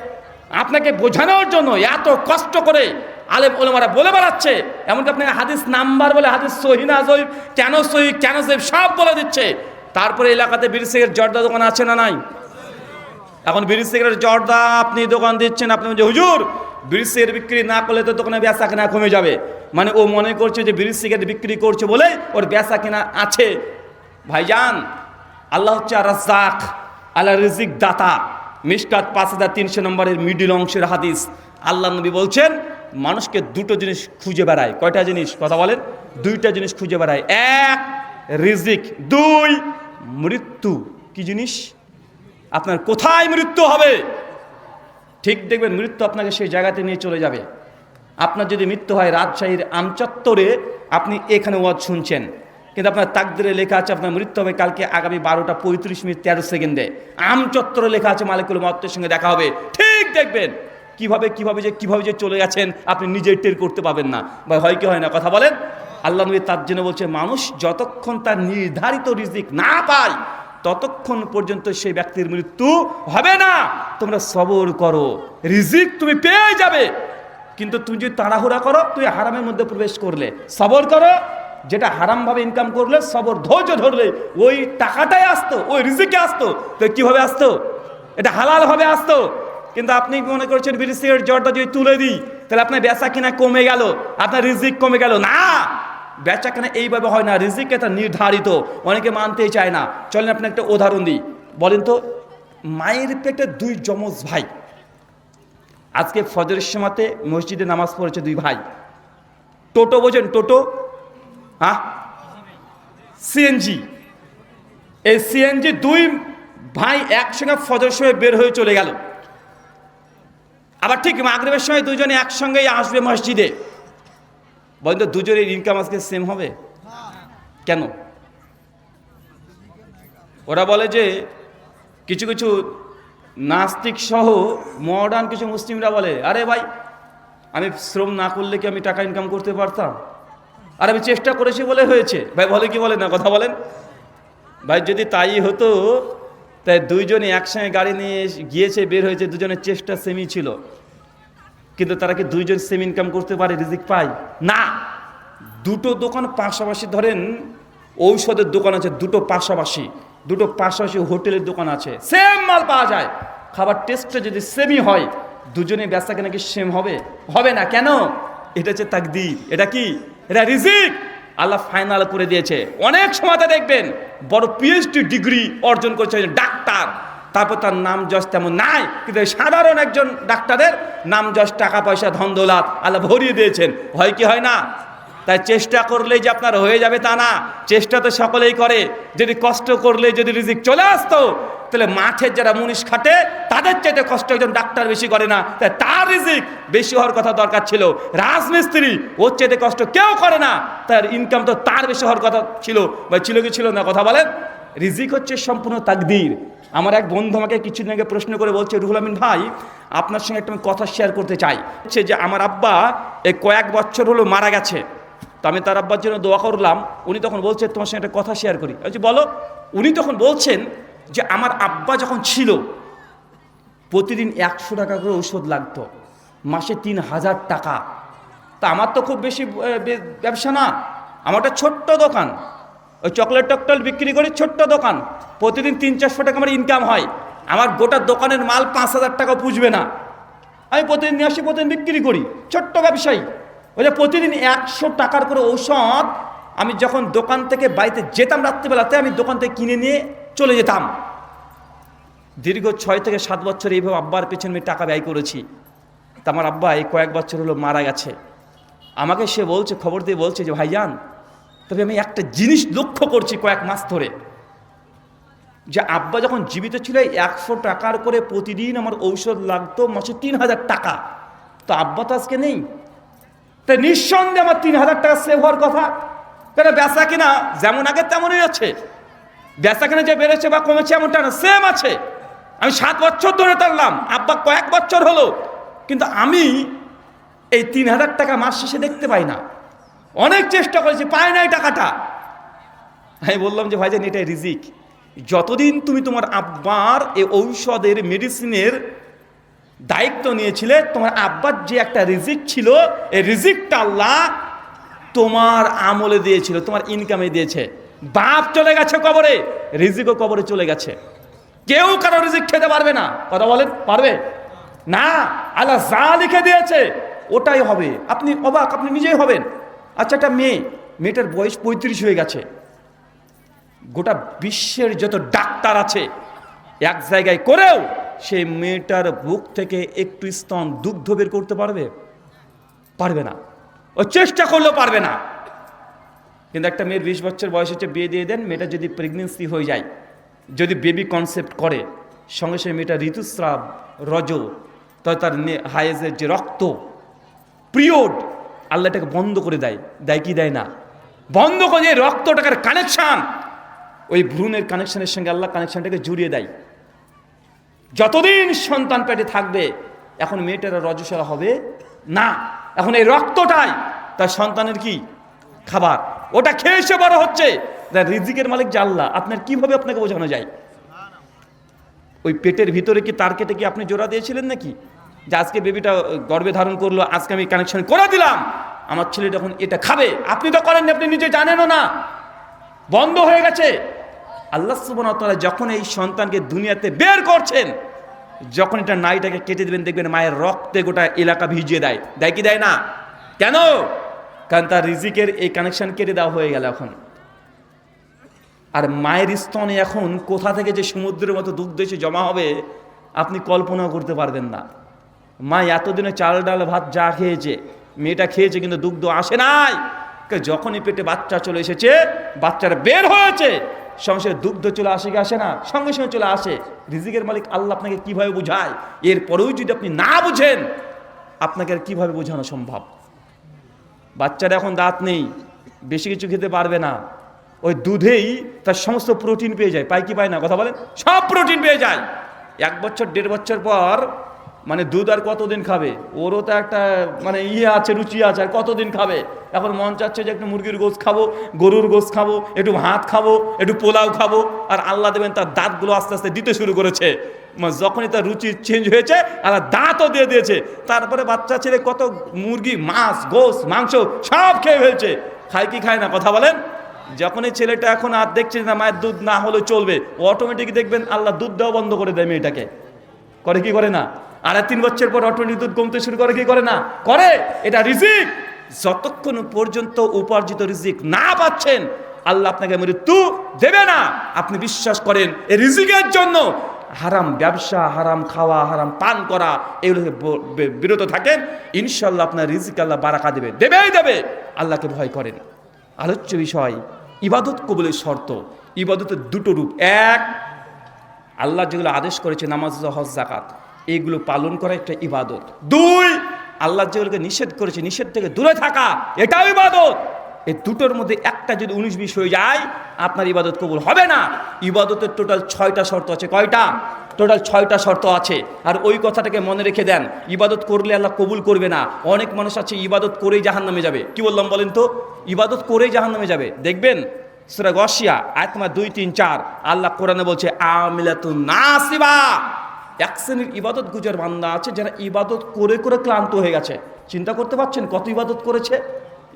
আপনাকে বোঝানোর জন্য এত কষ্ট করে আলেম ওলামারা বলে বেড়াচ্ছে, এমনকি আপনাকে হাদিস নাম্বার বলে, হাদিস সহি না সহি, কেন সহি কেন সহি সব বলে দিচ্ছে। তারপরে এলাকাতে বিড়ি সিগারেট জর্দা দোকান আছে না নাই? এখন বিড়ি সিগারেট জর্দা আপনি দোকান দিচ্ছেন, আপনি বলছেন হুজুর বিড়ি সিগারেট বিক্রি না করলে তো দোকানে বেচা কেনা কমে যাবে, মানে ও মনে করছে যে বিড়ি সিগারেট বিক্রি করছে বলে ওর বেচা কেনা আছে। ভাইজান, আল্লাহ হচ্ছে আর রাজ্জাক, আল্লাহ রিজিক দাতা। মিশকাত 5300 নম্বরের মিডিল অংশের হাদিস, আল্লাহ নবী বলছেন মানুষকে দুটো জিনিস খুঁজে বেড়ায়। কয়টা জিনিস? কথা বলেন। দুইটা জিনিস খুঁজে বেড়ায়। এক রিজিক, দুই মৃত্যু। কি জিনিস? আপনার কোথায় মৃত্যু হবে ঠিক দেখবেন, মৃত্যু আপনাকে সেই জায়গাতে নিয়ে চলে যাবে। আপনার যদি মৃত্যু হয় রাজশাহীর আমচত্বরে, আপনি এখানে ওয়াজ শুনছেন, কিন্তু আপনার তাকদিরে লেখা আছে আপনার মৃত্যু হবে কালকে আগামী 12:35:13 আমচত্বরে লেখা আছে মালিকুল মওতের সঙ্গে দেখা হবে। ঠিক দেখবেন কিভাবে যে চলে গেছেন আপনি নিজেই টের করতে পাবেন না। ভাই হয় কি হয় না? কথা বলেন। আল্লাহ নবী তার জন্য বলছে মানুষ যতক্ষণ তার নির্ধারিত রিজিক না পায় ততক্ষণ পর্যন্ত সেই ব্যক্তির মৃত্যু হবে না। তোমরা সবর করো, রিজিক তুমি পেয়ে যাবে, কিন্তু তুমি যদি তাড়াহুড়া করো তুই হারামের মধ্যে প্রবেশ করলে। সবর করো, যেটা হারামভাবে ইনকাম করলে সবর ধৈর্য ধরলে ওই টাকাটাই আসতো, ওই রিজিকে আসতো। তো কীভাবে আসতো? এটা হালাল ভাবে আসতো। কিন্তু আপনি মনে করছেন বিড়ি সিগারেট জর্দা যদি তুলে দিই তাহলে আপনার বেচা কিনা কমে গেল, আপনার রিজিক কমে গেল। না, বেচা কেনা এইভাবে হয় না, রিজিক এটা নির্ধারিত, অনেকে মানতেই চায় না। চলেন আপনি একটা উদাহরণ দিই। বলেন তো, মায়ের পেটে দুই যমজ ভাই, আজকে ফজরের সময়তে মসজিদে নামাজ পড়েছে দুই ভাই। টোটো বোঝেন? টোটো, হ্যাঁ, সিএনজি। এই সিএনজি দুই ভাই একসঙ্গে ফজরের সময় বের হয়ে চলে গেল, আবার ঠিক মাগরিবের সময় দুজনে একসঙ্গেই আসবে মসজিদে। বলেন তো দুজনের ইনকাম আজকে সেম হবে? কেন? ওরা বলে যে কিছু কিছু নাস্তিক সহ মডার্ন কিছু মুসলিমরা বলে, আরে ভাই আমি শ্রম না করলে কি আমি টাকা ইনকাম করতে পারতাম? আর আমি চেষ্টা করেছি বলে হয়েছে। ভাই বলে কি বলে না? কথা বলেন। ভাই যদি তাই হতো তাই দুইজনে একসঙ্গে গাড়ি নিয়ে গিয়েছে, বের হয়েছে, দুজনের চেষ্টা সেমই ছিল, কিন্তু তারা কি দুইজন সেম ইনকাম করতে পারে, রিজিক পায় না? দুটো দোকান পাশাপাশি, ধরেন ঔষধের দোকান আছে দুটো পাশাপাশি হোটেলের দোকান আছে, সেম মাল পাওয়া যায়, খাবার টেস্টটা যদি সেমই হয় দুজনে বেচা কেনা কি সেম হবে? হবে না। কেন? এটা হচ্ছে তাকদীর। এটা কি? এটা রিজিক, আল্লাহ ফাইনাল করে দিয়েছে। অনেক সময়তে দেখবেন বড় পিএইচডি ডিগ্রি অর্জন করেছে ডাক্তার, তারপর তার নাম যশ তেমন নাই, কিন্তু সাধারণ একজন ডাক্তারের নাম যশ, টাকা পয়সা, ধন দৌলত আল্লাহ ভরিয়ে দিয়েছেন। হয় কি হয় না? তাই চেষ্টা করলেই যে আপনার হয়ে যাবে তা না, চেষ্টা তো সকলেই করে। যদি কষ্ট করলে যদি রিজিক চলে আসতো তাহলে মাঠের যারা মুনিশ খাটে তাদের চাইতে কষ্ট একজন ডাক্তার বেশি করে না, তাই তার রিজিক বেশি হওয়ার কথা দরকার ছিল। রাজমিস্ত্রি ওর চাইতে কষ্ট কেউ করে না, তার ইনকাম তো তার বেশি হওয়ার কথা ছিল, বা ছিল কি ছিল না? কথা বলেন। রিজিক হচ্ছে সম্পূর্ণ তাকদীর। আমার এক বন্ধু আমাকে কিছুদিন আগে প্রশ্ন করে বলছে, রুহুল আমিন ভাই আপনার সঙ্গে একটা কথা শেয়ার করতে চাই, হচ্ছে যে আমার আব্বা এই কয়েক বছর হলো মারা গেছে, তো আমি তার আব্বার জন্য দোয়া করলাম। উনি তখন বলছে তোমার সঙ্গে একটা কথা শেয়ার করি। আমি বলো। উনি তখন বলছেন যে আমার আব্বা যখন ছিল প্রতিদিন 100 টাকা করে ঔষধ লাগতো, মাসে 3000 টাকা। তা আমার তো খুব বেশি ব্যবসা না, আমার একটা ছোট্ট দোকান, ওই চকলেট টকটল বিক্রি করি, ছোট্ট দোকান, প্রতিদিন 300-400 টাকা আমার ইনকাম হয়। আমার গোটা দোকানের মাল 5000 টাকা পুষবে না, আমি প্রতিদিন নিয়ে আসি, প্রতিদিন বিক্রি করি, ছোট্ট ব্যবসায়ী। ওই যে প্রতিদিন 100 টাকার করে ঔষধ আমি যখন দোকান থেকে বাড়িতে যেতাম রাত্রিবেলাতে, আমি দোকান থেকে কিনে নিয়ে চলে যেতাম। দীর্ঘ 6 থেকে 7 বছর এইভাবে আব্বার পেছনে আমি টাকা ব্যয় করেছি। তা আমার আব্বা এই কয়েক বছর হলো মারা গেছে। আমাকে সে বলছে, খবর দিয়ে বলছে যে ভাইজান, তবে আমি একটা জিনিস লক্ষ্য করছি কয়েক মাস ধরে, যে আব্বা যখন জীবিত ছিল 100 টাকার করে প্রতিদিন আমার ঔষধ লাগতো, মাসে 3000 টাকা। তো আব্বা তো আজকে নেই, তাই নিঃসন্দেহে আমার 3000 টাকা সেভ হওয়ার কথা। কারণ বেচা কিনা যেমন আগে তেমনই আছে, বেচা কিনা যে বেড়েছে বা কমেছে এমনটা না, সেম আছে। আমি 7 বছর ধরে টানলাম, আব্বা কয়েক বছর হলো, কিন্তু আমি এই 3,000 টাকা মাস শেষে দেখতে পাই না। অনেক চেষ্টা করেছি, পাই না এই টাকাটা। আমি বললাম যে ভাইজান এটাই রিজিক। যতদিন তুমি তোমার আব্বার এই ঔষধের মেডিসিনের দায়িত্ব নিয়েছিলে, তোমার আব্বার যে একটা রিজিক ছিল, এই রিজিকটা আল্লাহ তোমার আমলে দিয়েছিল, তোমার ইনকামে দিয়েছে। বাপ চলে গেছে কবরে, রিজিকও কবরে চলে গেছে। কেউ কারো রিজিক খেতে পারবে না। কথা বলেন, পারবে না? আল্লাহ যা লিখে দিয়েছে ওটাই হবে। আপনি অবাক, আপনি নিজেই হবেন। আচ্ছা, একটা মেয়েটার বয়স 35 হয়ে গেছে। গোটা বিশ্বের যত ডাক্তার আছে এক জায়গায় করেও সেই মেয়েটার বুক থেকে একটু স্তন দুগ্ধ বের করতে পারবে? পারবে না। ও চেষ্টা করলেও পারবে না। কিন্তু একটা মেয়ের 20 বছর বয়স হচ্ছে, বিয়ে দিয়ে দেন, মেয়েটা যদি প্রেগনেন্সি হয়ে যায়, যদি বেবি কনসেপ্ট করে, সঙ্গে সঙ্গে মেয়েটা ঋতুস্রাব, রজ, তার হায়েজের যে রক্ত, পিরিয়ড, আল্লাহ এটাকে বন্ধ করে দেয়। দেয় কি দেয় না? বন্ধ করে দিয়ে রক্তটাকার কানেকশান, ওই ভ্রূণের কানেকশানের সঙ্গে আল্লাহ কানেকশানটাকে জুড়িয়ে দেয়। যতদিন সন্তান পেটে থাকবে, এখন মেয়েটারা রজস্বলা হবে না। এখন এই রক্তটাই তার সন্তানের কি খাবার, ওটা খেয়ে সে বড় হচ্ছে। রিজিকের মালিক যে আল্লাহ, আপনার কিভাবে আপনাকে বোঝানো যায়? ওই পেটের ভিতরে কি তার কেটে কি আপনি জোড়া দিয়েছিলেন নাকি, যে আজকে বেবিটা গর্ভে ধারণ করলো, আজকে আমি কানেকশন করে দিলাম, আমার ছেলে যখন এটা খাবে? আপনি তো করেননি, আপনি নিজে জানেনও না, বন্ধ হয়ে গেছে। আল্লাহ সুবহানাহু ওয়া তাআলা যখন এই সন্তানকে দুনিয়াতে বের করছেন, যখন এটা নাইটাকে কেটে দেবেন, দেখবেন মায়ের রক্তে গোটা এলাকা ভিজিয়ে দেয়। দেয় কি দেয় না? কেন? কারণ তার রিজিকের এই কানেকশন কেটে দেওয়া হয়ে গেল এখন। আর মায়ের স্তনে এখন কোথা থেকে যে সমুদ্রের মতো দুগ্ধ এসে জমা হবে আপনি কল্পনাও করতে পারবেন না। মা এতদিনে চাল ডাল ভাত যা খেয়েছে, মেয়েটা খেয়েছে, কিন্তু দুগ্ধ আসে নাই। যখনই পেটে বাচ্চা চলে এসেছে, বাচ্চারা বের হয়েছে, সঙ্গে সঙ্গে দুগ্ধ চলে আসে কি আসে না? সঙ্গে সঙ্গে চলে আসে। রিজিকের মালিক আল্লাহ আপনাকে কিভাবে বুঝায়? এরপরেও যদি আপনি না বুঝেন, আপনাকে আর কিভাবে বোঝানো সম্ভব? বাচ্চারা এখন দাঁত নেই, বেশি কিছু খেতে পারবে না, ওই দুধেই তার সমস্ত প্রোটিন পেয়ে যায়। পায় কি পায় না? কথা বলেন। সব প্রোটিন পেয়ে যায়। 1 বছর 1.5 বছর পর মানে দুধ আর কতদিন খাবে? ওরও তো একটা মানে আছে, রুচি আছে, আর কতদিন খাবে? এখন মন চাচ্ছে যে একটু মুরগির গোশ খাবো, গরুর গোশ খাবো, একটু ভাত খাবো, একটু পোলাও খাবো। আর আল্লাহ দেবেন তার দাঁতগুলো আস্তে আস্তে দিতে শুরু করেছে। যখনই তার রুচি চেঞ্জ হয়েছে, আর দাঁতও দিয়ে দিয়েছে। তারপরে বাচ্চা ছেলে কত মুরগি, মাছ, গোশ, মাংস সব খেয়ে ফেলছে। খায় কি খায় না? কথা বলেন। যখন এই ছেলেটা এখন আর দেখছে না মায়ের দুধ না হলে চলবে, ও অটোমেটিক দেখবেন আল্লাহ দুধ দেওয়া বন্ধ করে দেয় মেয়েটাকে। করে কি করে না? আর 3 বছর পর অটোমেটিক দুধ কমতে শুরু করে কি করে না? করে। এটা রিজিক। যতক্ষণ পর্যন্ত উপার্জিত রিজিক না পাচ্ছেন, আল্লাহ আপনাকে মৃত্যু দেবে না। আপনি বিশ্বাস করেন এই রিজিকের জন্য হারাম ব্যবসা, হারাম খাওয়া, হারাম পান করা, এগুলো বিরত থাকেন, ইনশাল্লাহ আপনার রিজিক আল্লাহ বারাকা দেবে, দেবেই দেবে। আল্লাহকে ভয় করেন। আলোচ্য বিষয় ইবাদত কবুলের শর্ত। ইবাদতের 2টো রূপ। এক, আল্লাহ যেগুলো আদেশ করেছে, নামাজ, হজ, যাকাত, এইগুলো পালন করা একটা ইবাদত। 2, আল্লাহ যেগুলোকে নিষেধ করেছে, নিষেধ থেকে দূরে থাকা, এটাও ইবাদত। এই 2টোর মধ্যে একটা যদি 19-20 হয়ে যায়, আপনার ইবাদত কবুল হবে না। ইবাদতের টোটাল 6টা শর্ত আছে। কয়টা? টোটাল 6টা শর্ত আছে। আর ওই কথাটাকে মনে রেখে দেন, ইবাদত করলে আল্লাহ কবুল করবে না। অনেক মানুষ আছে ইবাদত করেই জাহান্নামে যাবে। কি বললাম বলেন তো? ইবাদত করেই জাহান্নামে যাবে। দেখবেন সূরা গাশিয়া আয়াত নম্বর 2, 3, 4 আল্লাহ কোরআনে বলছে, আমিলাতুন নাসিবা। এক শ্রেণীর ইবাদত গুজার বান্দা আছে যারা ইবাদত করে করে ক্লান্ত হয়ে গেছে। চিন্তা করতে পারছেন কত ইবাদত করেছে?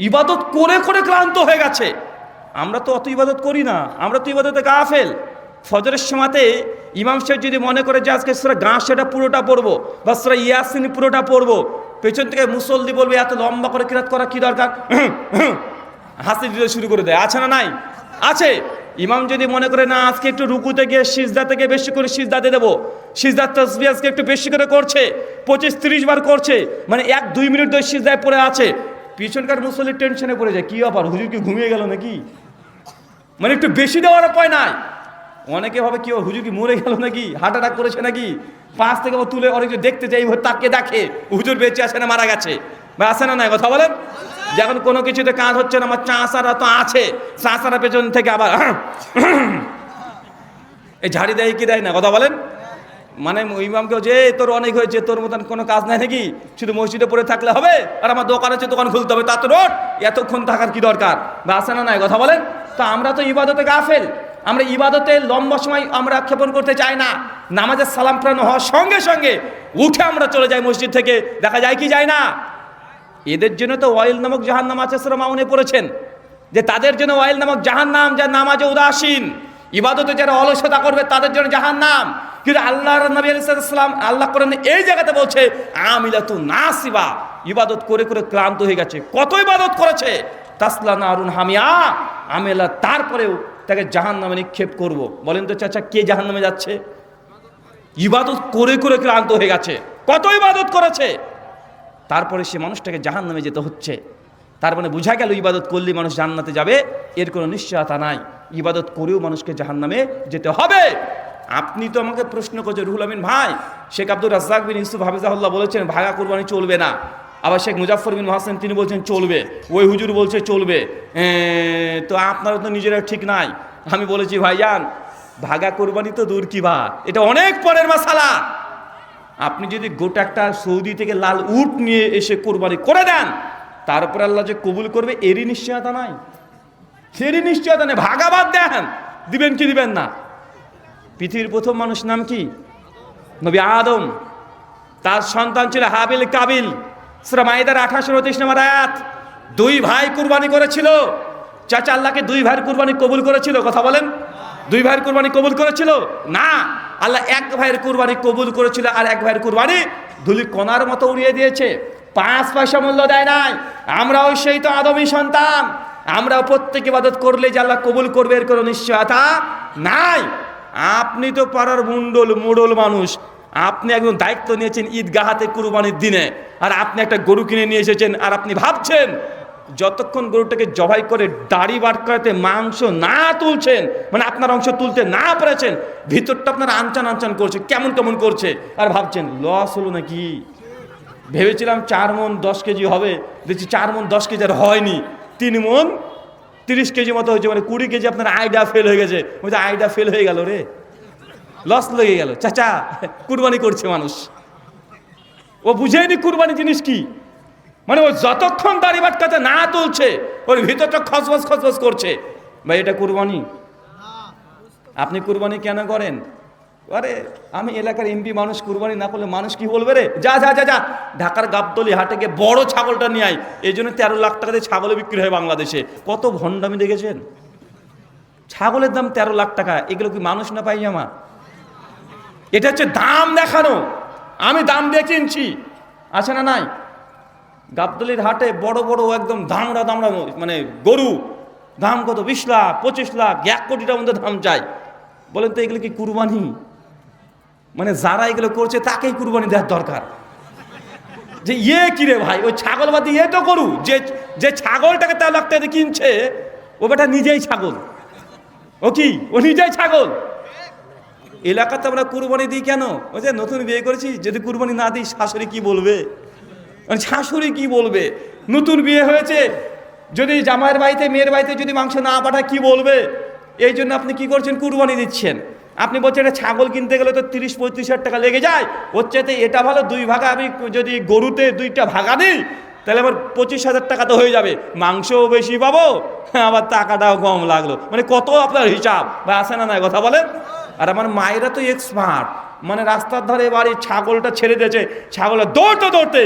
ইবাদত করে করে ক্লান্ত হয়ে গেছে। আমরা তো অত ইবাদত করি না, আমরা তো ইবাদতে গাফেল। ফজরের সময়তে ইমাম সাহেব যদি মনে করে যে আজকে সূরা গাশিয়াটা পুরোটা পড়বো বা সূরা ইয়াসিন পুরোটা পড়বো, পেছন থেকে মুসল্লি বলবে এত লম্বা করে কিরাত করা কি দরকার, হাসি দিতে শুরু করে দেয়। আছে না নাই? আছে। ইমাম যদি মনে করে না আজকে একটু রুকুতে গিয়ে সিজদা থেকে বেশি করে সিজদাতে দেবো, সিজদার তাসবিহ আজকে একটু বেশি করে করছে, 25-30 বার করছে, মানে 1-2 মিনিট ধরে সিজদায় পড়ে আছে, পিছনকার মুসল্লির টেনশনে পড়ে যায়, কি ব্যাপার, হুজুর কি ঘুমিয়ে গেল নাকি? মানে একটু বেশি দেওয়ার উপায় নাই। অনেকে ভাবে কি হুজুর কি মরে গেল নাকি, হার্ট অ্যাটাক করেছে নাকি, পাশ থেকে তুলে অনেক দেখতে চাই, তাকে দেখে হুজুর বেঁচে আছে না মারা গেছে, বা আছে না নাই? কথা বলেন। যখন কোনো কিছুতে কাজ হচ্ছে না, আমার চাষারা তো আছে, চাষারা পেছন থেকে আবার এই ঝাড়ি দেয় কি দেয় না, কথা বলেন? মানে ইমামকেও যে তোর অনেক হয়েছে, তোর মতন কোনো কাজ নাই নাকি, শুধু মসজিদে পড়ে থাকলে হবে, আর আমার দোকান আছে, দোকান খুলতে হবে, তা তো রোড এতক্ষণ থাকার কি দরকার, বা আছে না নাই, কথা বলেন? তো আমরা তো ইবাদতে গাফেল, আমরা ইবাদতে লম্বা সময় আমরা ক্ষেপণ করতে চাই না। নামাজের সালাম ফেরানো হওয়ার সঙ্গে সঙ্গে উঠে আমরা চলে যাই মসজিদ থেকে, দেখা যায় কি যায় না? এদের জন্য তো ওয়াইল নামক জাহান্নাম আছে, সূরা মাউনে পড়েছেন যে তাদের জন্য ওয়াইল নামক জাহান্নাম, যারা নামাজে উদাসীন, ইবাদতে যারা অলসতা করবে তাদের জন্য জাহান্নাম। কিন্তু আল্লাহর নবী আলাইহিস সালাম আল্লাহ করেন এই জায়গাতে বলছে আমিলাতু নাসিবা, ইবাদত করে করে ক্লান্ত হয়ে গেছে, কত ইবাদত করেছে, তাসলা নারুন হামিয়া, আমেলা, তারপরেও তাকে জাহান্নামে নিক্ষেপ করব। বলেন তো চাচা, কে জাহান্নামে যাচ্ছে? ইবাদত করে করে ক্লান্ত হয়ে গেছে, কত ইবাদত করেছে, তারপরে সে মানুষটাকে জাহান্নামে যেতে হচ্ছে। তার মানে বোঝা গেল ইবাদত করলে মানুষ জান্নাতে যাবে এর কোনো নিশ্চয়তা নাই, ইবাদত করেও মানুষকে জাহান্নামে যেতে হবে। আপনি তো আমাকে প্রশ্ন করছেন রুহুল আমিন ভাই, শেখ আব্দুর রাজ্জাক বিন ইউসুফ হাফিজাহুল্লাহ বলেছেন ভাগা কুরবানি চলবে না, আবার শেখ মুজাফফর বিন মহসেন তিনি বলছেন চলবে, ওই হুজুর বলছে চলবে, তো আপনারা তো নিজেরা ঠিক নাই। আমি বলেছি ভাইজান, ভাগা কুরবানি তো দূর কি বা, এটা অনেক পরের মাসালা। আপনি যদি গোটা একটা সৌদি থেকে লাল উট নিয়ে এসে কোরবানি করে দেন, তারপরে আল্লাহ যে কবুল করবে এরই নিশ্চয়তা নাই, সেরই নিশ্চয়তা নেই। ভাগাবাদ দেন, দিবেন কি দিবেন না? পৃথিবীর প্রথম মানুষ নাম কি? নবী আদম, তার সন্তান ছিল হাবিল কাবিল। সূরা মাইদার 28-29 নম্বর আয়াত। দুই ভাই কুরবানি করেছিল, চাচা আল্লাহকে দুই ভাইয়ের কুরবানি কবুল করেছিল, কথা বলেন? দুই ভাইয়ের কুরবানি কবুল করেছিল না, আল্লাহ এক ভাইয়ের কুরবানি কবুল করেছিল, আর এক ভাইয়ের কুরবানি ধুলি কণার মতো উড়িয়ে দিয়েছে, 5 পয়সা মূল্য দেয় নাই। আমরাও সেই তো আদমী সন্তান, আমরাও প্রত্যেক ইবাদত করলে যে আল্লাহ কবুল করবে এর কোনো নিশ্চয়তা নাই। আপনি তো পাড়ার মুডল মানুষ, আপনি একজন দায়িত্ব নিয়েছেন ঈদগাহাতে কুরবানির দিনে, আর আপনি একটা গরু কিনে নিয়ে এসেছেন, আর আপনি ভাবছেন যতক্ষণ গরুটাকে জবাই করে দাড়ি বাট করাতে মাংস না তুলছেন, মানে আপনার অংশ তুলতে না পেরেছেন, ভিতরটা আপনার আনচান আনচান করছে, কেমন কেমন করছে, আর ভাবছেন লস হলো নাকি। ভেবেছিলাম 4 মণ 10 কেজি হবে, দেখছি 4 মণ 10 কেজি আর হয়নি, 3 মণ 30 কেজি মতো হয়েছে, মানে 20 কেজি আপনার আইডা ফেল হয়ে গেছে। বলছে আইডা ফেল হয়ে গেল রে, লস লেগে গেল। চাচা কুরবানি করছে মানুষ, ও বুঝেনি কুরবানি জিনিস কি, মানে ও যতক্ষণ দাড়ি বাটকাতে না তুলছে ওর ভিতরটা খসবস খসবস করছে। ভাই এটা কুরবানি? আপনি কুরবানি কেন করেন? আরে আমি এলাকার এমপি মানুষ, কুরবানি না করলে মানুষ কি বলবে রে, যা যা যা যা ঢাকার গাবতলি হাটে গিয়ে বড় ছাগলটা নিয়ে আয়। এই জন্য 13 লাখ টাকা দিয়ে ছাগলে বিক্রি হয় বাংলাদেশে। কত ভণ্ডামি দেখেছেন? ছাগলের দাম 13 লাখ টাকা, এগুলো কি মানুষ না পায়জামা? এটা হচ্ছে দাম দেখানো, আমি দাম দিয়ে কিনছি, আছে না নাই? গাবতলির হাটে বড় বড় একদম দামড়া দামড়া মানে গরু, দাম কত 20 লাখ 25 লাখ 1 কোটিটার মধ্যে দাম চাই। বলেন তো এগুলো কি কুরবানি? মানে যারা এগুলো করছে তাকেই কুরবানি দেওয়ার দরকার। যে কি রে ভাই, ওই ছাগল বাদে তো গরু, যে ছাগলটাকে 13 লাখ টাকা কিনছে ও বেটা নিজেই ছাগল, ও কি ও নিজেই ছাগল। এলাকাতে আমরা কুরবানি দিই কেন? ওই যে নতুন বিয়ে করেছি, যদি কুরবানি না দিই শাশুড়ি কি বলবে, মানে শাশুড়ি কি বলবে, নতুন বিয়ে হয়েছে যদি জামাইয়ের বাড়িতে মেয়ের বাড়িতে যদি মাংস না পাঠায় কি বলবে। এই জন্য আপনি কি করছেন, কুরবানি দিচ্ছেন। আপনি বলছেন এটা ছাগল কিনতে গেলে তো 30-35 হাজার টাকা লেগে যায়, ওর চাইতে এটা ভালো 2 ভাগা আমি যদি গরুতে 2টা ভাগা দিই তাহলে আমার 25,000 টাকা তো হয়ে যাবে, মাংসও বেশি পাবো, আবার টাকাটাও কম লাগলো। মানে কত আপনার হিসাব বা আসে না, কথা বলেন? আর আমার মায়েরা তো এক্সপার্ট, মানে রাস্তার ধারে বাড়ি ছাগলটা ছেড়ে দিয়েছে, ছাগলটা দৌড়তে দৌড়তে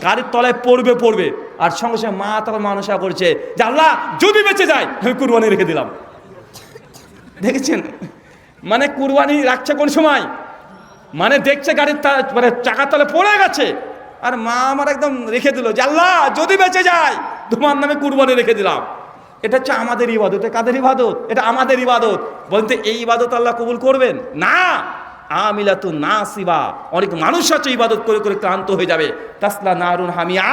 গাড়ির তলায় পড়বে, আর সঙ্গে সঙ্গে মা তখন মানসা করছে যে আল্লাহ যদি বেঁচে যায় আমি কুরবানি রেখে দিলাম। দেখেছেন, মানে কুরবানি রাখছে কোন সময়, মানে দেখছে গাড়ির মানে চাকার তলে পড়ে গেছে, আর মা আমার একদম রেখে দিল যে আল্লাহ যদি বেঁচে যায় তোমার নামে কুরবানি রেখে দিলাম। এটা হচ্ছে আমাদের ইবাদত। কাদের ইবাদত? এটা আমাদের ইবাদত। বলতে এই ইবাদত আল্লাহ কবুল করবেন না। আমিলাতু নাসিবা, অনেক মানুষ আছে ইবাদত করে করে ক্লান্ত হয়ে যাবে, তাসলা নারুন হামিয়া,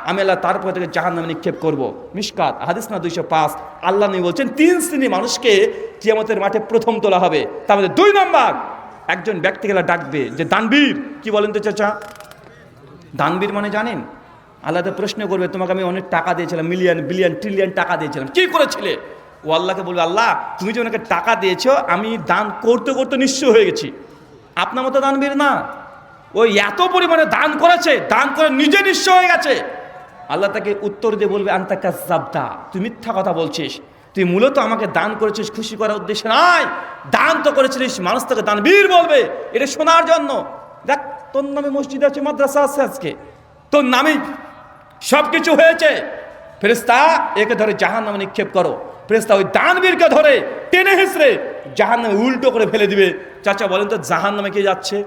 আমি আল্লাহ তারপর থেকে জাহান্নামে নিক্ষেপ করব। মিশকাত হাদিস না 205। আল্লাহ নবী বলছেন 3 শ্রেণী মানুষকে কিয়ামতের মাঠে প্রথম তোলা হবে। তার মধ্যে 2 নম্বর একজন ব্যক্তিকে ডাকবে যে দানবীর। কি বলেন তো চাচা? দানবীর মানে জানেন? আল্লাহ তো প্রশ্ন করবে, তোমাকে আমি অনেক টাকা দিয়েছিলাম, মিলিয়ন বিলিয়ন ট্রিলিয়ন টাকা দিয়েছিলাম, কি করেছিলে? ও আল্লাহকে বলবে, আল্লাহ তুমি যে ওনাকে টাকা দিয়েছো, আমি দান করতে করতে নিঃস্ব হয়ে গেছি। আপনার মতো দানবীর না, ওই এত পরিমাণে দান করেছে, দান করে নিজে নিঃস্ব হয়ে গেছে। আল্লাহ তাকে উত্তর দিয়ে বলবে, আনতা কাযযাবতা, তুই মিথ্যা কথা বলছিস, তুই মূলত আমাকে দান করেছিস খুশি করার উদ্দেশ্যে নয়, দান তো করেছিলিস মানুষ তোকে দানবীর বলবে, এটা শোনার জন্য। দেখ, তোর নামে মসজিদ আছে, মাদ্রাসা আছে, আজকে তোর নামে সব কিছু হয়েছে। ফেরেশতা একে ধরে জাহান্নামে নিক্ষেপ করো। ফেরেশতা ওই দানবীরকে ধরে টেনে হেঁচড়ে জাহান্নামে উল্টো করে ফেলে দিবে। চাচা বলেন তো, জাহান্নামে কে যাচ্ছে?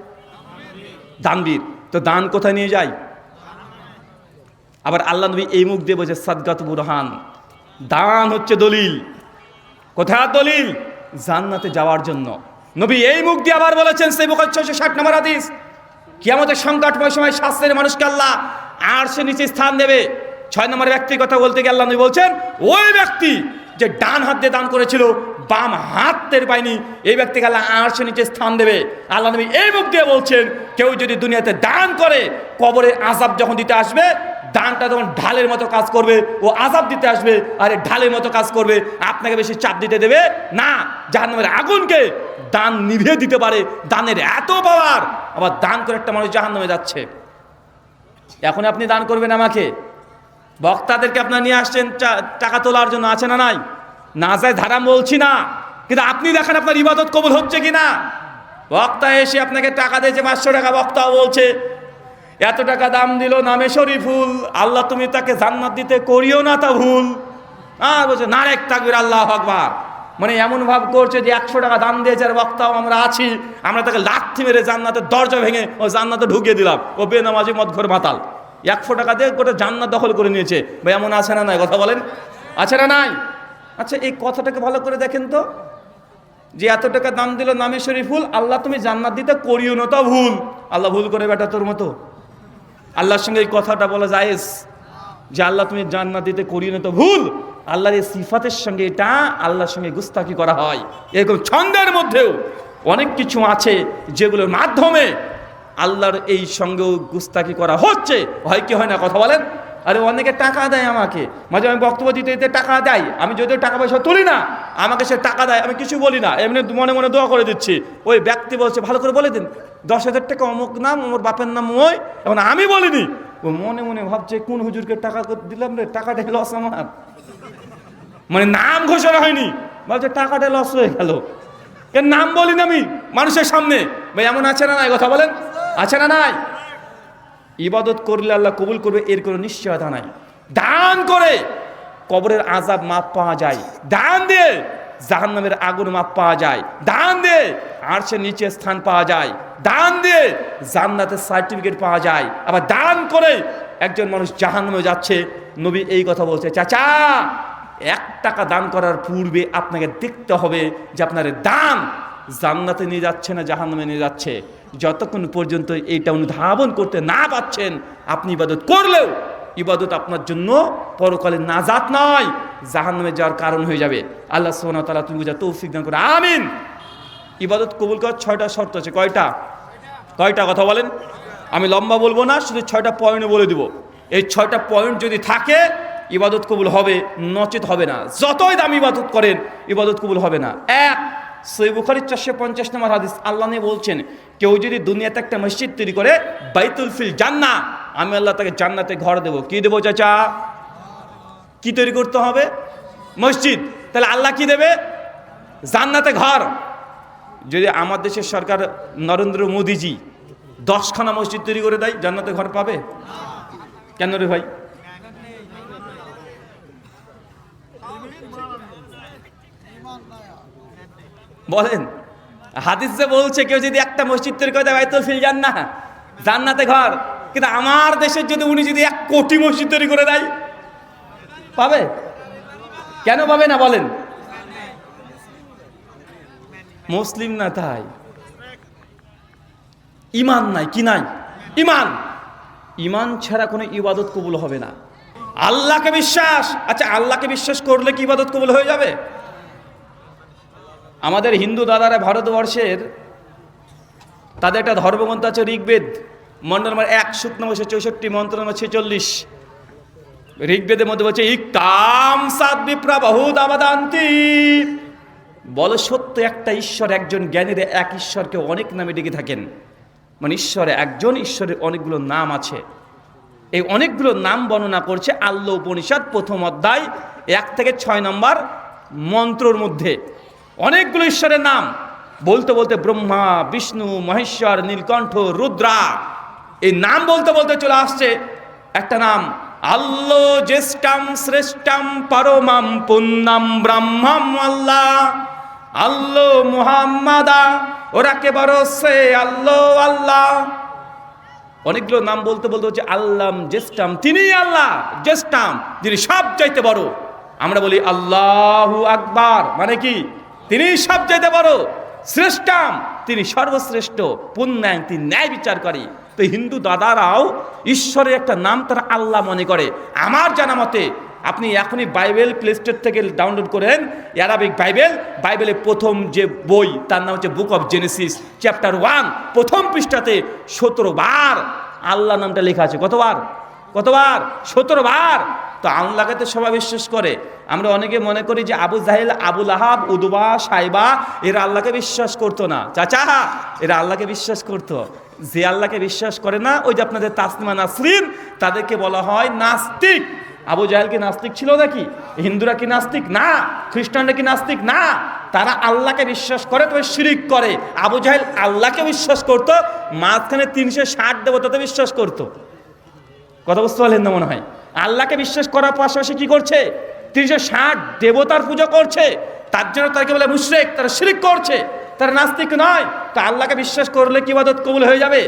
দানবীর। তো দান কোথায় নিয়ে যায়? আবার আল্লাহ নবী এই মুখ দিয়ে বলছে, সাদগাত বুরহান, দান হচ্ছে দলিল। কোথায় দলিল? জান্নাতে যাওয়ার জন্য। নবী এই মুখ দিয়ে আবার বলেছেন, সেই বুখারী 660 নম্বর হাদিস, কিয়ামতের সংকটময় সময় শাস্ত্রের মানুষকে আল্লাহ আরশের নিচে স্থান দেবে। 6 নম্বর ব্যক্তির কথা বলতে গিয়ে আল্লাহ নবী বলছেন, ওই ব্যক্তি যে ডান হাত দিয়ে দান করেছিল, বাম হাত টের পায়নি, এই ব্যক্তিকে আল্লাহ আরশের নিচে স্থান দেবে। আল্লাহ নবী এই মুখ দিয়ে বলছেন, কেউ যদি দুনিয়াতে দান করে, কবরের আযাব যখন দিতে আসবে, দানটা তখন ঢালের মতো কাজ করবে, ও আযাব দিতে আসবে আর ঢালের মতো কাজ করবে, আপনাকে বেশি চাপ দিতে দেবে না। জাহান্নামের আগুনকে দান নিভিয়ে দিতে পারে, দানের এত পাওয়ার। আবার দান করে একটা মানুষ জাহান্নামে যাচ্ছে। এখন আপনি দান করবেন আমাকে, বক্তাদেরকে আপনার নিয়ে আসছেন টাকা তোলার জন্য, আছে না নাই? না যায় ধারাম বলছি না, কিন্তু আপনি দেখেন আপনার ইবাদত কবুল হচ্ছে কিনা। বক্তা এসে আপনাকে টাকা দিয়েছে 500 টাকা, বক্তাও বলছে এত টাকা দাম দিল, নামে শরীফুল, আল্লাহ তুমি তাকে জান্নাত দিতে করিও না তা ভুল। বলছে নারেক তাকবীর, আল্লাহু আকবার। মানে এমন ভাব করছে যে 100 টাকা দান দিয়েছে আর বক্তাও আমরা আছি, আমরা তাকে লাথি মেরে জান্নাতের দরজা ভেঙে ও জান্নাতে ঢুকিয়ে দিলাম, ও বেনামাজি মদখোর মাতাল। 100 টাকা দিয়ে গোটা জান্নাত দখল করে নিয়েছে। ভাই এমন আছে না নাই? কথা বলেন, আছে না নাই? আচ্ছা, এই কথাটাকে ভালো করে দেখেন তো, যে এত টাকা দাম দিল, নামে শরীফুল, আল্লাহ তুমি জান্নাত দিতে করিও না তা ভুল। আল্লাহ ভুল করে বেটা তোর মতো? আল্লাহর সঙ্গে এই কথাটা বলা জায়েজ যে আল্লাহ তুমি জান্নাত দিতে করিও না তো ভুল? আল্লাহর এই সিফাতের সঙ্গে এটা আল্লাহর সঙ্গে গুস্তাখি করা হয়। এরকম ছন্দের মধ্যেও অনেক কিছু আছে যেগুলোর মাধ্যমে আল্লাহর এই সঙ্গেও গুস্তাখি করা হচ্ছে। হয় কি হয় না? কথা বলেন। আরে অনেকে টাকা দেয় আমাকে, মাঝে আমি বক্তব্য দিতে দিতে টাকা দেয়, আমি যদিও টাকা পয়সা তুলি না, আমাকে সে টাকা দেয়, আমি কিছু বলি না, এমনি মনে মনে দোয়া করে দিচ্ছি। ওই ব্যক্তি বলছে, ভালো করে বলে দিন 10,000 টাকা অমুক নাম, আমার বাপের নাম ওই, এখন আমি বলিনি। ও মনে মনে ভাবছে, কোন হুজুরকে টাকা দিলাম রে, টাকাটা লস আমার, মানে নাম ঘোষণা হয়নি, ভাবছে টাকাটা লস হয়ে গেল, কেন নাম বলিনি আমি মানুষের সামনে। ভাই এমন আছে না নাই? কথা বলেন, আছে না নাই? ইবাদত করলে আল্লাহ কবুল করবে এর কোনো নিশ্চয়তা নাই। দান করে কবরের আযাব মাপ পাওয়া যায়, দান দিয়ে জাহান্নামের আগুন মাপ পাওয়া যায়, দান দিয়ে আরশের নিচে স্থান পাওয়া যায়, দান দিয়ে জান্নাতের সার্টিফিকেট পাওয়া যায়। আবার দান করে একজন মানুষ জাহান্নামে যাচ্ছে। নবী এই কথা বলছে, চাচা 1 টাকা দান করার পূর্বে আপনাকে দেখতে হবে যে আপনার দান জান্নাতে নিয়ে যাচ্ছে না জাহান্নামে নিয়ে যাচ্ছে। যতক্ষণ পর্যন্ত এইটা অনুধাবন করতে না পাচ্ছেন, আপনি ইবাদত করলেও ইবাদত আপনার জন্য পরকালে নাজাত নয়, জাহান্নামে যাওয়ার কারণ হয়ে যাবে। আল্লাহ সুবহানাহু ওয়া তাআলা তুমি বুঝা তৌফিক দান করে, আমিন। ইবাদত কবুল করার 6টা শর্ত আছে। কয়টা? কথা বলেন। আমি লম্বা বলবো না, শুধু 6টা পয়েন্ট বলে দিব। এই 6টা পয়েন্ট যদি থাকে ইবাদত কবুল হবে, নচেত হবে না। যতই দাম ইবাদত করেন ইবাদত কবুল হবে না। 1 সহিহ বুখারী 450 নম্বর হাদিস, আল্লাহ নিয়ে বলছেন, কেউ যদি দুনিয়াতে একটা মসজিদ তৈরি করে, বাইতুল ফিল জান্নাহ, আমি আল্লাহ তাকে জান্নাতে ঘর দেবো। কি দেবো চাচা? কি তৈরি করতে হবে? মসজিদ। তাহলে আল্লাহ কি দেবে? জান্নাতে ঘর। যদি আমার দেশের সরকার নরেন্দ্র মোদীজি 10খানা মসজিদ তৈরি করে দেয়, জান্নাতে ঘর পাবে? কেন রে ভাই? বলেন। হাদিসে বলছে কেউ যদি একটা মসজিদ তৈরি করে দেয়, বাইতুল ফিল জান্নাহ, জান্নাতে ঘর। কিন্তু আমার দেশের যদি উনি যদি 1 কোটি মসজিদ তৈরি করে দেয়, পাবে? কেন পাবে না বলেন? মুসলিম না, তাই ইমান নাই। কি নাই? ইমান। ইমান ছাড়া কোনো ইবাদত কবুল হবে না। আল্লাহকে বিশ্বাস। আচ্ছা, আল্লাহকে বিশ্বাস করলে কি ইবাদত কবুল হয়ে যাবে? আমাদের হিন্দু দাদারা ভারতবর্ষের, তাদের একটা ধর্মগ্রন্থ আছে ঋগ্বেদ, মন্ডল নম্বর 1 সূক্ত নম্বর 64, মন্ত্র নম্বর 46। ঋগ্বেদের মধ্যে বলছে ইকাম সাদ বিপ্রা বহুদা বাদান্তি, বলে সত্য একটা ঈশ্বর, একজন জ্ঞানীরা এক ঈশ্বরকে অনেক নামে ডেকে থাকেন। মানে ঈশ্বরে একজন, ঈশ্বরের অনেকগুলো নাম আছে। এই অনেকগুলো নাম বর্ণনা করছে আল্লাহ উপনিষদ প্রথম অধ্যায় 1 থেকে 6 নম্বর মন্ত্রর মধ্যে। অনেকগুলো ঈশ্বরের নাম বলতে বলতে ব্রহ্মা, বিষ্ণু, মহেশ্বর, নীলকণ্ঠ, রুদ্রা, এই নাম বলতে বলতে চলে আসছে একটা নাম আল্লাহ জ্যেষ্ঠাম শ্রেষ্ঠাম পরমাম পুণ্যম ব্রহ্মম আল্লাহ, আল্লাহ মুহাম্মাদা, ওরা কে বরসে আল্লাহ আল্লাহ। অনেকগুলো নাম বলতে বলতে হচ্ছে আল্লাহ জ্যেষ্ঠাম, তিনি আল্লাহ, জ্যেষ্ঠাম যিনি সব চাইতে বড়। আমরা বলি আল্লাহু আকবার, মানে কি তিনি সব চাইতে বড়। শ্রেষ্ঠাম, তিনি সর্বশ্রেষ্ঠ। পুণ্যাং, তিনি ন্যায় বিচার করে। তো হিন্দু দাদারাও ঈশ্বরের একটা নাম তারা আল্লাহ মনে করে। আমার জানা মতে আপনি এখনই বাইবেল প্লে স্টোর থেকে ডাউনলোড করেন অ্যারাবিক বাইবেল, বাইবেলের প্রথম যে বই তার নাম হচ্ছে বুক অফ জেনেসিস চ্যাপ্টার 1, প্রথম পৃষ্ঠাতে 17 বার আল্লাহ নামটা লেখা আছে। কতবার? 17 বার। তো আল্লাহকে তো সবাই বিশ্বাস করে। আমরা অনেকে মনে করি যে আবু জাহেল, আবু লাহাব, উদবা, সাইবা এরা আল্লাহকে বিশ্বাস করতো না। চাচা, এরা আল্লাহকে বিশ্বাস করতো। যে আল্লাহকে বিশ্বাস করে না, ওই যে আপনাদের তাসলিমা নাসরিন, তাদেরকে বলা হয় নাস্তিক। আবু জাহেল কি নাস্তিক ছিল নাকি? হিন্দুরা কি নাস্তিক না? খ্রিস্টানরা কি নাস্তিক না? তারা আল্লাহকে বিশ্বাস করে, তবে শিরিক করে। আবু জাহেল আল্লাহকে বিশ্বাস করতো, মাঝখানে 360 দেবতাতে বিশ্বাস করতো। কথা বুঝতে পারলেন না মনে হয়? আল্লাহকে বিশ্বাস করার পাশাপাশি কি করছে? 360 দেবতার পূজা করছে। তার জন্য তাকে বলে মুশরিক, তারা শিরিক করছে, তারা নাস্তিক নয়। তা আল্লাহকে বিশ্বাস করলে কি ইবাদত কবুল হয়ে যাবে?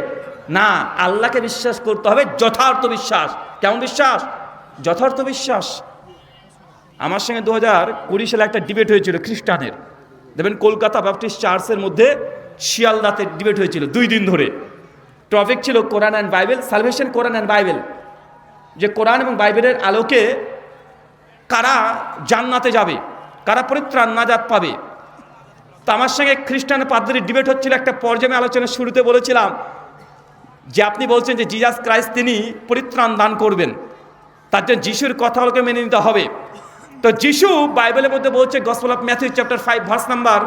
না, আল্লাহকে বিশ্বাস করতে হবে যথার্থ বিশ্বাস। কেমন বিশ্বাস? যথার্থ বিশ্বাস। আমার সঙ্গে 2020 সালে একটা ডিবেট হয়েছিল খ্রিস্টানের। দেখবেন কলকাতা ব্যাপটিস্ট চার্চের মধ্যে শিয়ালদাতে ডিবেট হয়েছিল 2 দিন ধরে। টপিক ছিল Quran and Bible, salvation Quran and Bible, যে কোরআন এবং বাইবেলের আলোকে কারা জান্নাতে যাবে, কারা পরিত্রাণ নাজাত পাবে। তো আমার সঙ্গে খ্রিস্টান পাদ্রীর ডিবেট হচ্ছিল। একটা পর্যায়ে আলোচনার শুরুতে বলেছিলাম যে আপনি বলছেন যে জিজাস ক্রাইস্ট তিনি পরিত্রাণ দান করবেন, তার জন্য যিশুর কথাগুলোকে মেনে নিতে হবে। তো যিশু বাইবেলের মধ্যে বলছে gospel of Matthew chapter 5 verse number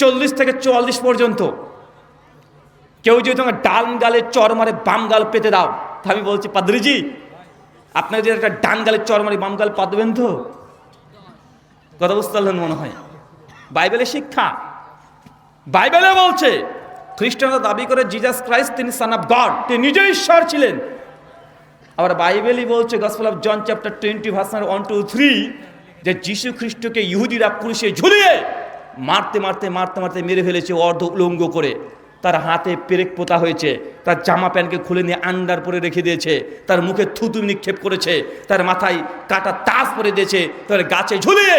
40 থেকে 44 পর্যন্ত, কেউ যদি তোমার ডান গালে চর মারে বাম গাল পেতে দাও। তা আমি বলছি পাদ্রীজি, আপনাকে যদি একটা ডান গালে চর মারি বাম গাল পাতবেন তো? কথা বুঝতে পারলেন মনে হয়? বাইবেলের শিক্ষা, বাইবেলে বলছে খ্রিস্টানরা দাবি করে জিজাস ক্রাইস্ট তিনি সন অফ গড, তিনি নিজে ঈশ্বর ছিলেন। আবার বাইবেলই বলছে gospel of John chapter 20 verse 1 to 3 যে যীশু খ্রিস্টকে ইহুদিরা ক্রুশে ঝুলিয়ে মারতে মারতে মারতে মারতে মেরে ফেলেছে অর্ধ উলঙ্গ করে। তার হাতে পেরেক পোতা হয়েছে, তার জামা প্যান্টকে খুলে নিয়ে আন্ডার পরে রেখে দিয়েছে, তার মুখে থুতু নিক্ষেপ করেছে, তার মাথায় কাটা তাজ পরে দিয়েছে, তার গাছে ঝুলিয়ে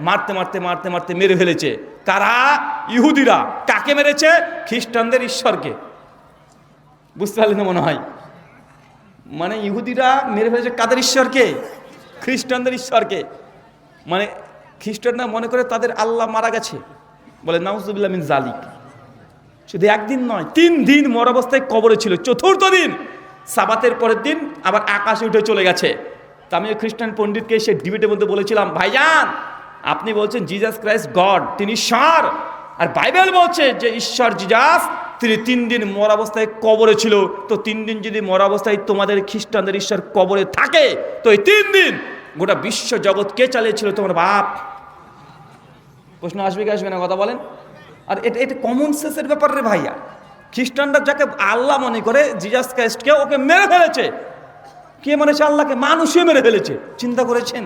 মারতে মারতে মারতে মারতে মেরে ফেলেছে। কারা? ইহুদিরা। কাকে মেরেছে? খ্রিস্টানদের ঈশ্বরকে। বুঝতে পারলেন মনে হয়? মানে ইহুদিরা মেরে ফেলেছে কাদের ঈশ্বরকে? খ্রিস্টানদের ঈশ্বরকে। মানে খ্রিস্টানরা মনে করে তাদের আল্লাহ মারা গেছে, বলে নাউজুবিল্লাহ মিন জালিক। শুধু একদিন নয়, 3 দিন মর অবস্থায় কবরে ছিল। 4র্থ দিন সাবাতের পরের দিন আবার আকাশে উঠে চলে গেছে। তা আমি ওই খ্রিস্টান পণ্ডিতকে সে ডিবেটের মধ্যে বলেছিলাম, ভাইজান আপনি বলছেন জিজাস ক্রাইস্ট গড, তিনি ঈশ্বর, আর বাইবেল বলছে যে ঈশ্বর জিজাস তিনি 3 দিন মর অবস্থায় কবরে ছিল। তো 3 দিন যদি মর অবস্থায় তোমাদের খ্রিস্টানদের ঈশ্বর কবরে থাকে, তো এই 3 দিন গোটা বিশ্ব জগৎ কে চালিয়েছিল? তোমার বাপ। প্রশ্ন আসবে কি আসবে না? কথা বলেন। আর এটা কমন সেন্সের ব্যাপার রে ভাইয়া। খ্রিস্টানরা যাকে আল্লাহ মনে করে জিজাস ক্রাইস্টকে, ওকে মেরে ফেলেছে। কে মেরেছে? আল্লাহকে মানুষই মেরে ফেলেছে। চিন্তা করেছেন?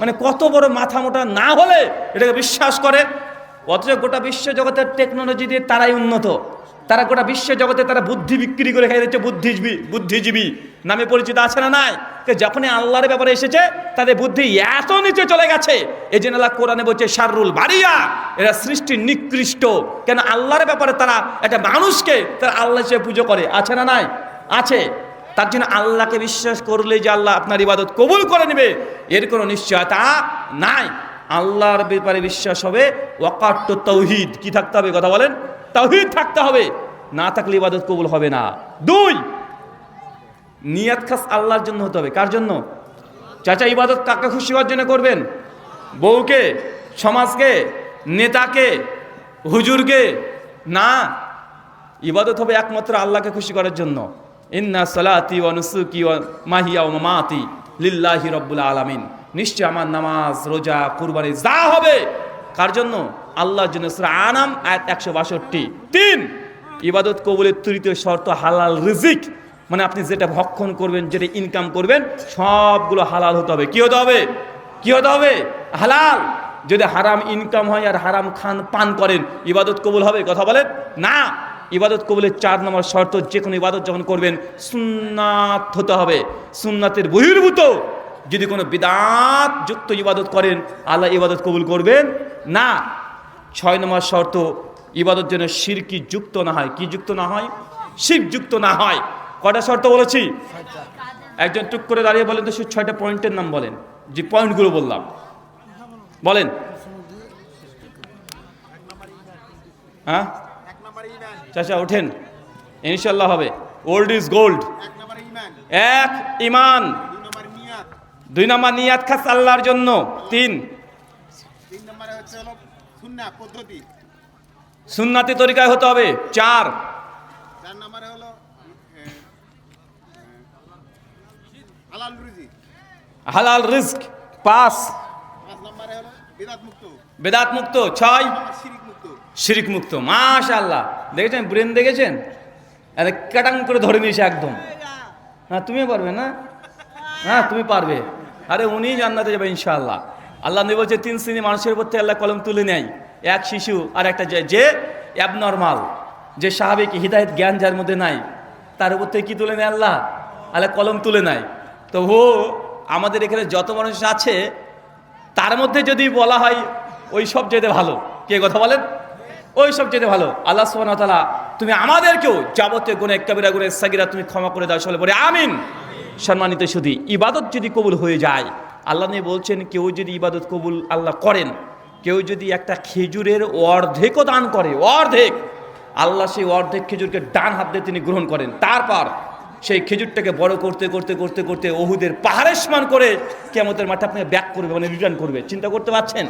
মানে কত বড় মাথা মোটা না হলে এটাকে বিশ্বাস করে। অথচ গোটা বিশ্ব জগতের টেকনোলজি দিয়ে তারাই উন্নত। তারা গোটা বিশ্ব জগতে তারা বুদ্ধি বিক্রি করে খাই দিচ্ছে। বুদ্ধিজীবী নামে পরিচিত আছে না নাই? যখনই আল্লাহর ব্যাপারে এসেছে তাদের বুদ্ধি এত নিচে চলে গেছে। এই জন্য আল্লাহ কোরআনে বলছে শাররুল বারিয়া, এরা সৃষ্টির নিকৃষ্ট। কেন? আল্লাহর ব্যাপারে তারা একটা মানুষকে তারা আল্লাহ হিসেবে পুজো করে। আছে না নাই? আছে। তার জন্য আল্লাহকে বিশ্বাস করলে যে আল্লাহ আপনার ইবাদত কবুল করে নেবে, এর কোনো নিশ্চয়তা নাই। আল্লাহর ব্যাপারে বিশ্বাস হবে ওয়াকাত তাওহীদ। কি থাকতে হবে? কথা বলেন। তাওহীদ থাকতে হবে, না থাকলে ইবাদত কবুল হবে না। 2, নিয়াত খাস আল্লাহর জন্য হতে হবে। কার জন্য? চাচা ইবাদত কাকে খুশি হওয়ার জন্য করবেন? বউকে, সমাজকে, নেতাকে, হুজুরকে? না, ইবাদত হবে একমাত্র আল্লাহকে খুশি করার জন্য। ইন্না সালাতি ওয়া নুসুকি ওয়া মাহিয়া ওয়া মামাতি লিল্লাহি রাব্বুল আলামিন। নিশ্চয় আমার নামাজ, রোজা, কুরবানি যা হবে কার জন্য? আল্লাহর জন্য। সূরা আনাম আয়াত 162। 3, ইবাদত কবুলের তৃতীয় শর্ত হালাল রিজিক, মানে আপনি যেটা ভক্ষণ করবেন, যেটা ইনকাম করবেন সবগুলো হালাল হতে হবে। কি হতে হবে? কি হতে হবে? হালাল। যদি হারাম ইনকাম হয় আর হারাম খান পান করেন, ইবাদত কবুল হবে? কথা বলেন না। ইবাদত কবুলের 4 নম্বর শর্ত, যে কোনো ইবাদত যখন করবেন সুন্নাত হতে হবে। সুন্নাতের বহির্ভূত যদি কোনো বিদআত যুক্ত ইবাদত করেন, আল্লাহ ইবাদত কবুল করবেন না। 6 নম্বর শর্ত, ইবাদত যেন শিরকি যুক্ত না হয়। কি যুক্ত না হয়? শিরক যুক্ত না হয়। কয়টা শর্ত বলেছি? একজন টুক করে দাঁড়িয়ে বলেন তো, 6টা পয়েন্টের নাম বলেন। যে পয়েন্টগুলো বললাম বলেন। হ্যাঁ চাচা ওঠেন, ইনশাল্লাহ হবে। Old is gold. 1 ঈমান, 2 নম্বর নিয়াত খাস আল্লাহর জন্য, 3 নম্বরে হচ্ছে হলো সুন্নাহ পদ্ধতি, সুন্নাতি তরিকায় হতে হবে, 4 নম্বরে হলো হালাল রুজি, হালাল রিজক, 5 নম্বরে হলো বিদআত মুক্ত, বেদাত মুক্ত, 6 শিরক মুক্ত। শিরিক মুক্ত। মাশাআল্লাহ, দেখেছেন ব্রেন দেখেছেন? আরে কাটাং করে ধরে নিয়েছে একদম। হ্যাঁ তুমিও পারবে না? হ্যাঁ তুমি পারবে। আরে উনি জান্নাতে যাবে ইনশাআল্লাহ। আল্লাহ নবী বলছে 3 শ্রেণী মানুষের উপর থেকে আল্লাহ কলম তুলে নেয়। এক শিশু, আর একটা যে অ্যাবনর্মাল, যে স্বাভাবিক হিদায়ত জ্ঞান যার মধ্যে নাই, তার উপর থেকে কি তুলে নেয়? আল্লাহ কলম তুলে নেয়। তো আমাদের এখানে যত মানুষ আছে তার মধ্যে যদি বলা হয় ওই সব যেতে ভালো, কে কথা বলেন? ওই সব যেতে ভালো। আল্লাহ সুবহানাহু ওয়া তাআলা তুমি আমাদেরকেও যাবতীয় গুনাহ কাবিরা গুনাহ সাগীরা তুমি ক্ষমা করে দাও, সকলে বলে আমিন। সম্মানিত সুধী, ইবাদত যদি কবুল হয়ে যায়, আল্লাহ নিয়ে বলছেন কেউ যদি ইবাদত কবুল আল্লাহ করেন, কেউ যদি একটা খেজুরের অর্ধেকও দান করে, অর্ধেক, আল্লাহ সেই অর্ধেক খেজুরকে ডান হাত দিয়ে তিনি গ্রহণ করেন। তারপর সেই খেজুরটাকে বড় করতে করতে করতে করতে ওহুদের পাহাড়ের সমান করে কিয়ামতের মাঠে আপনাকে ব্যাক করবে, মানে রিটার্ন করবে। চিন্তা করতে পারছেন?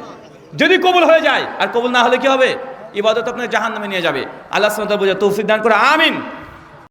যদি কবুল হয়ে যায়। আর কবুল না হলে কি হবে? ইবাদত আপনাকে জাহান্নামে নিয়ে যাবে। আল্লাহ সুবহানাহু ওয়া তাআলা বুঝা তৌফিক দান করে আমিন।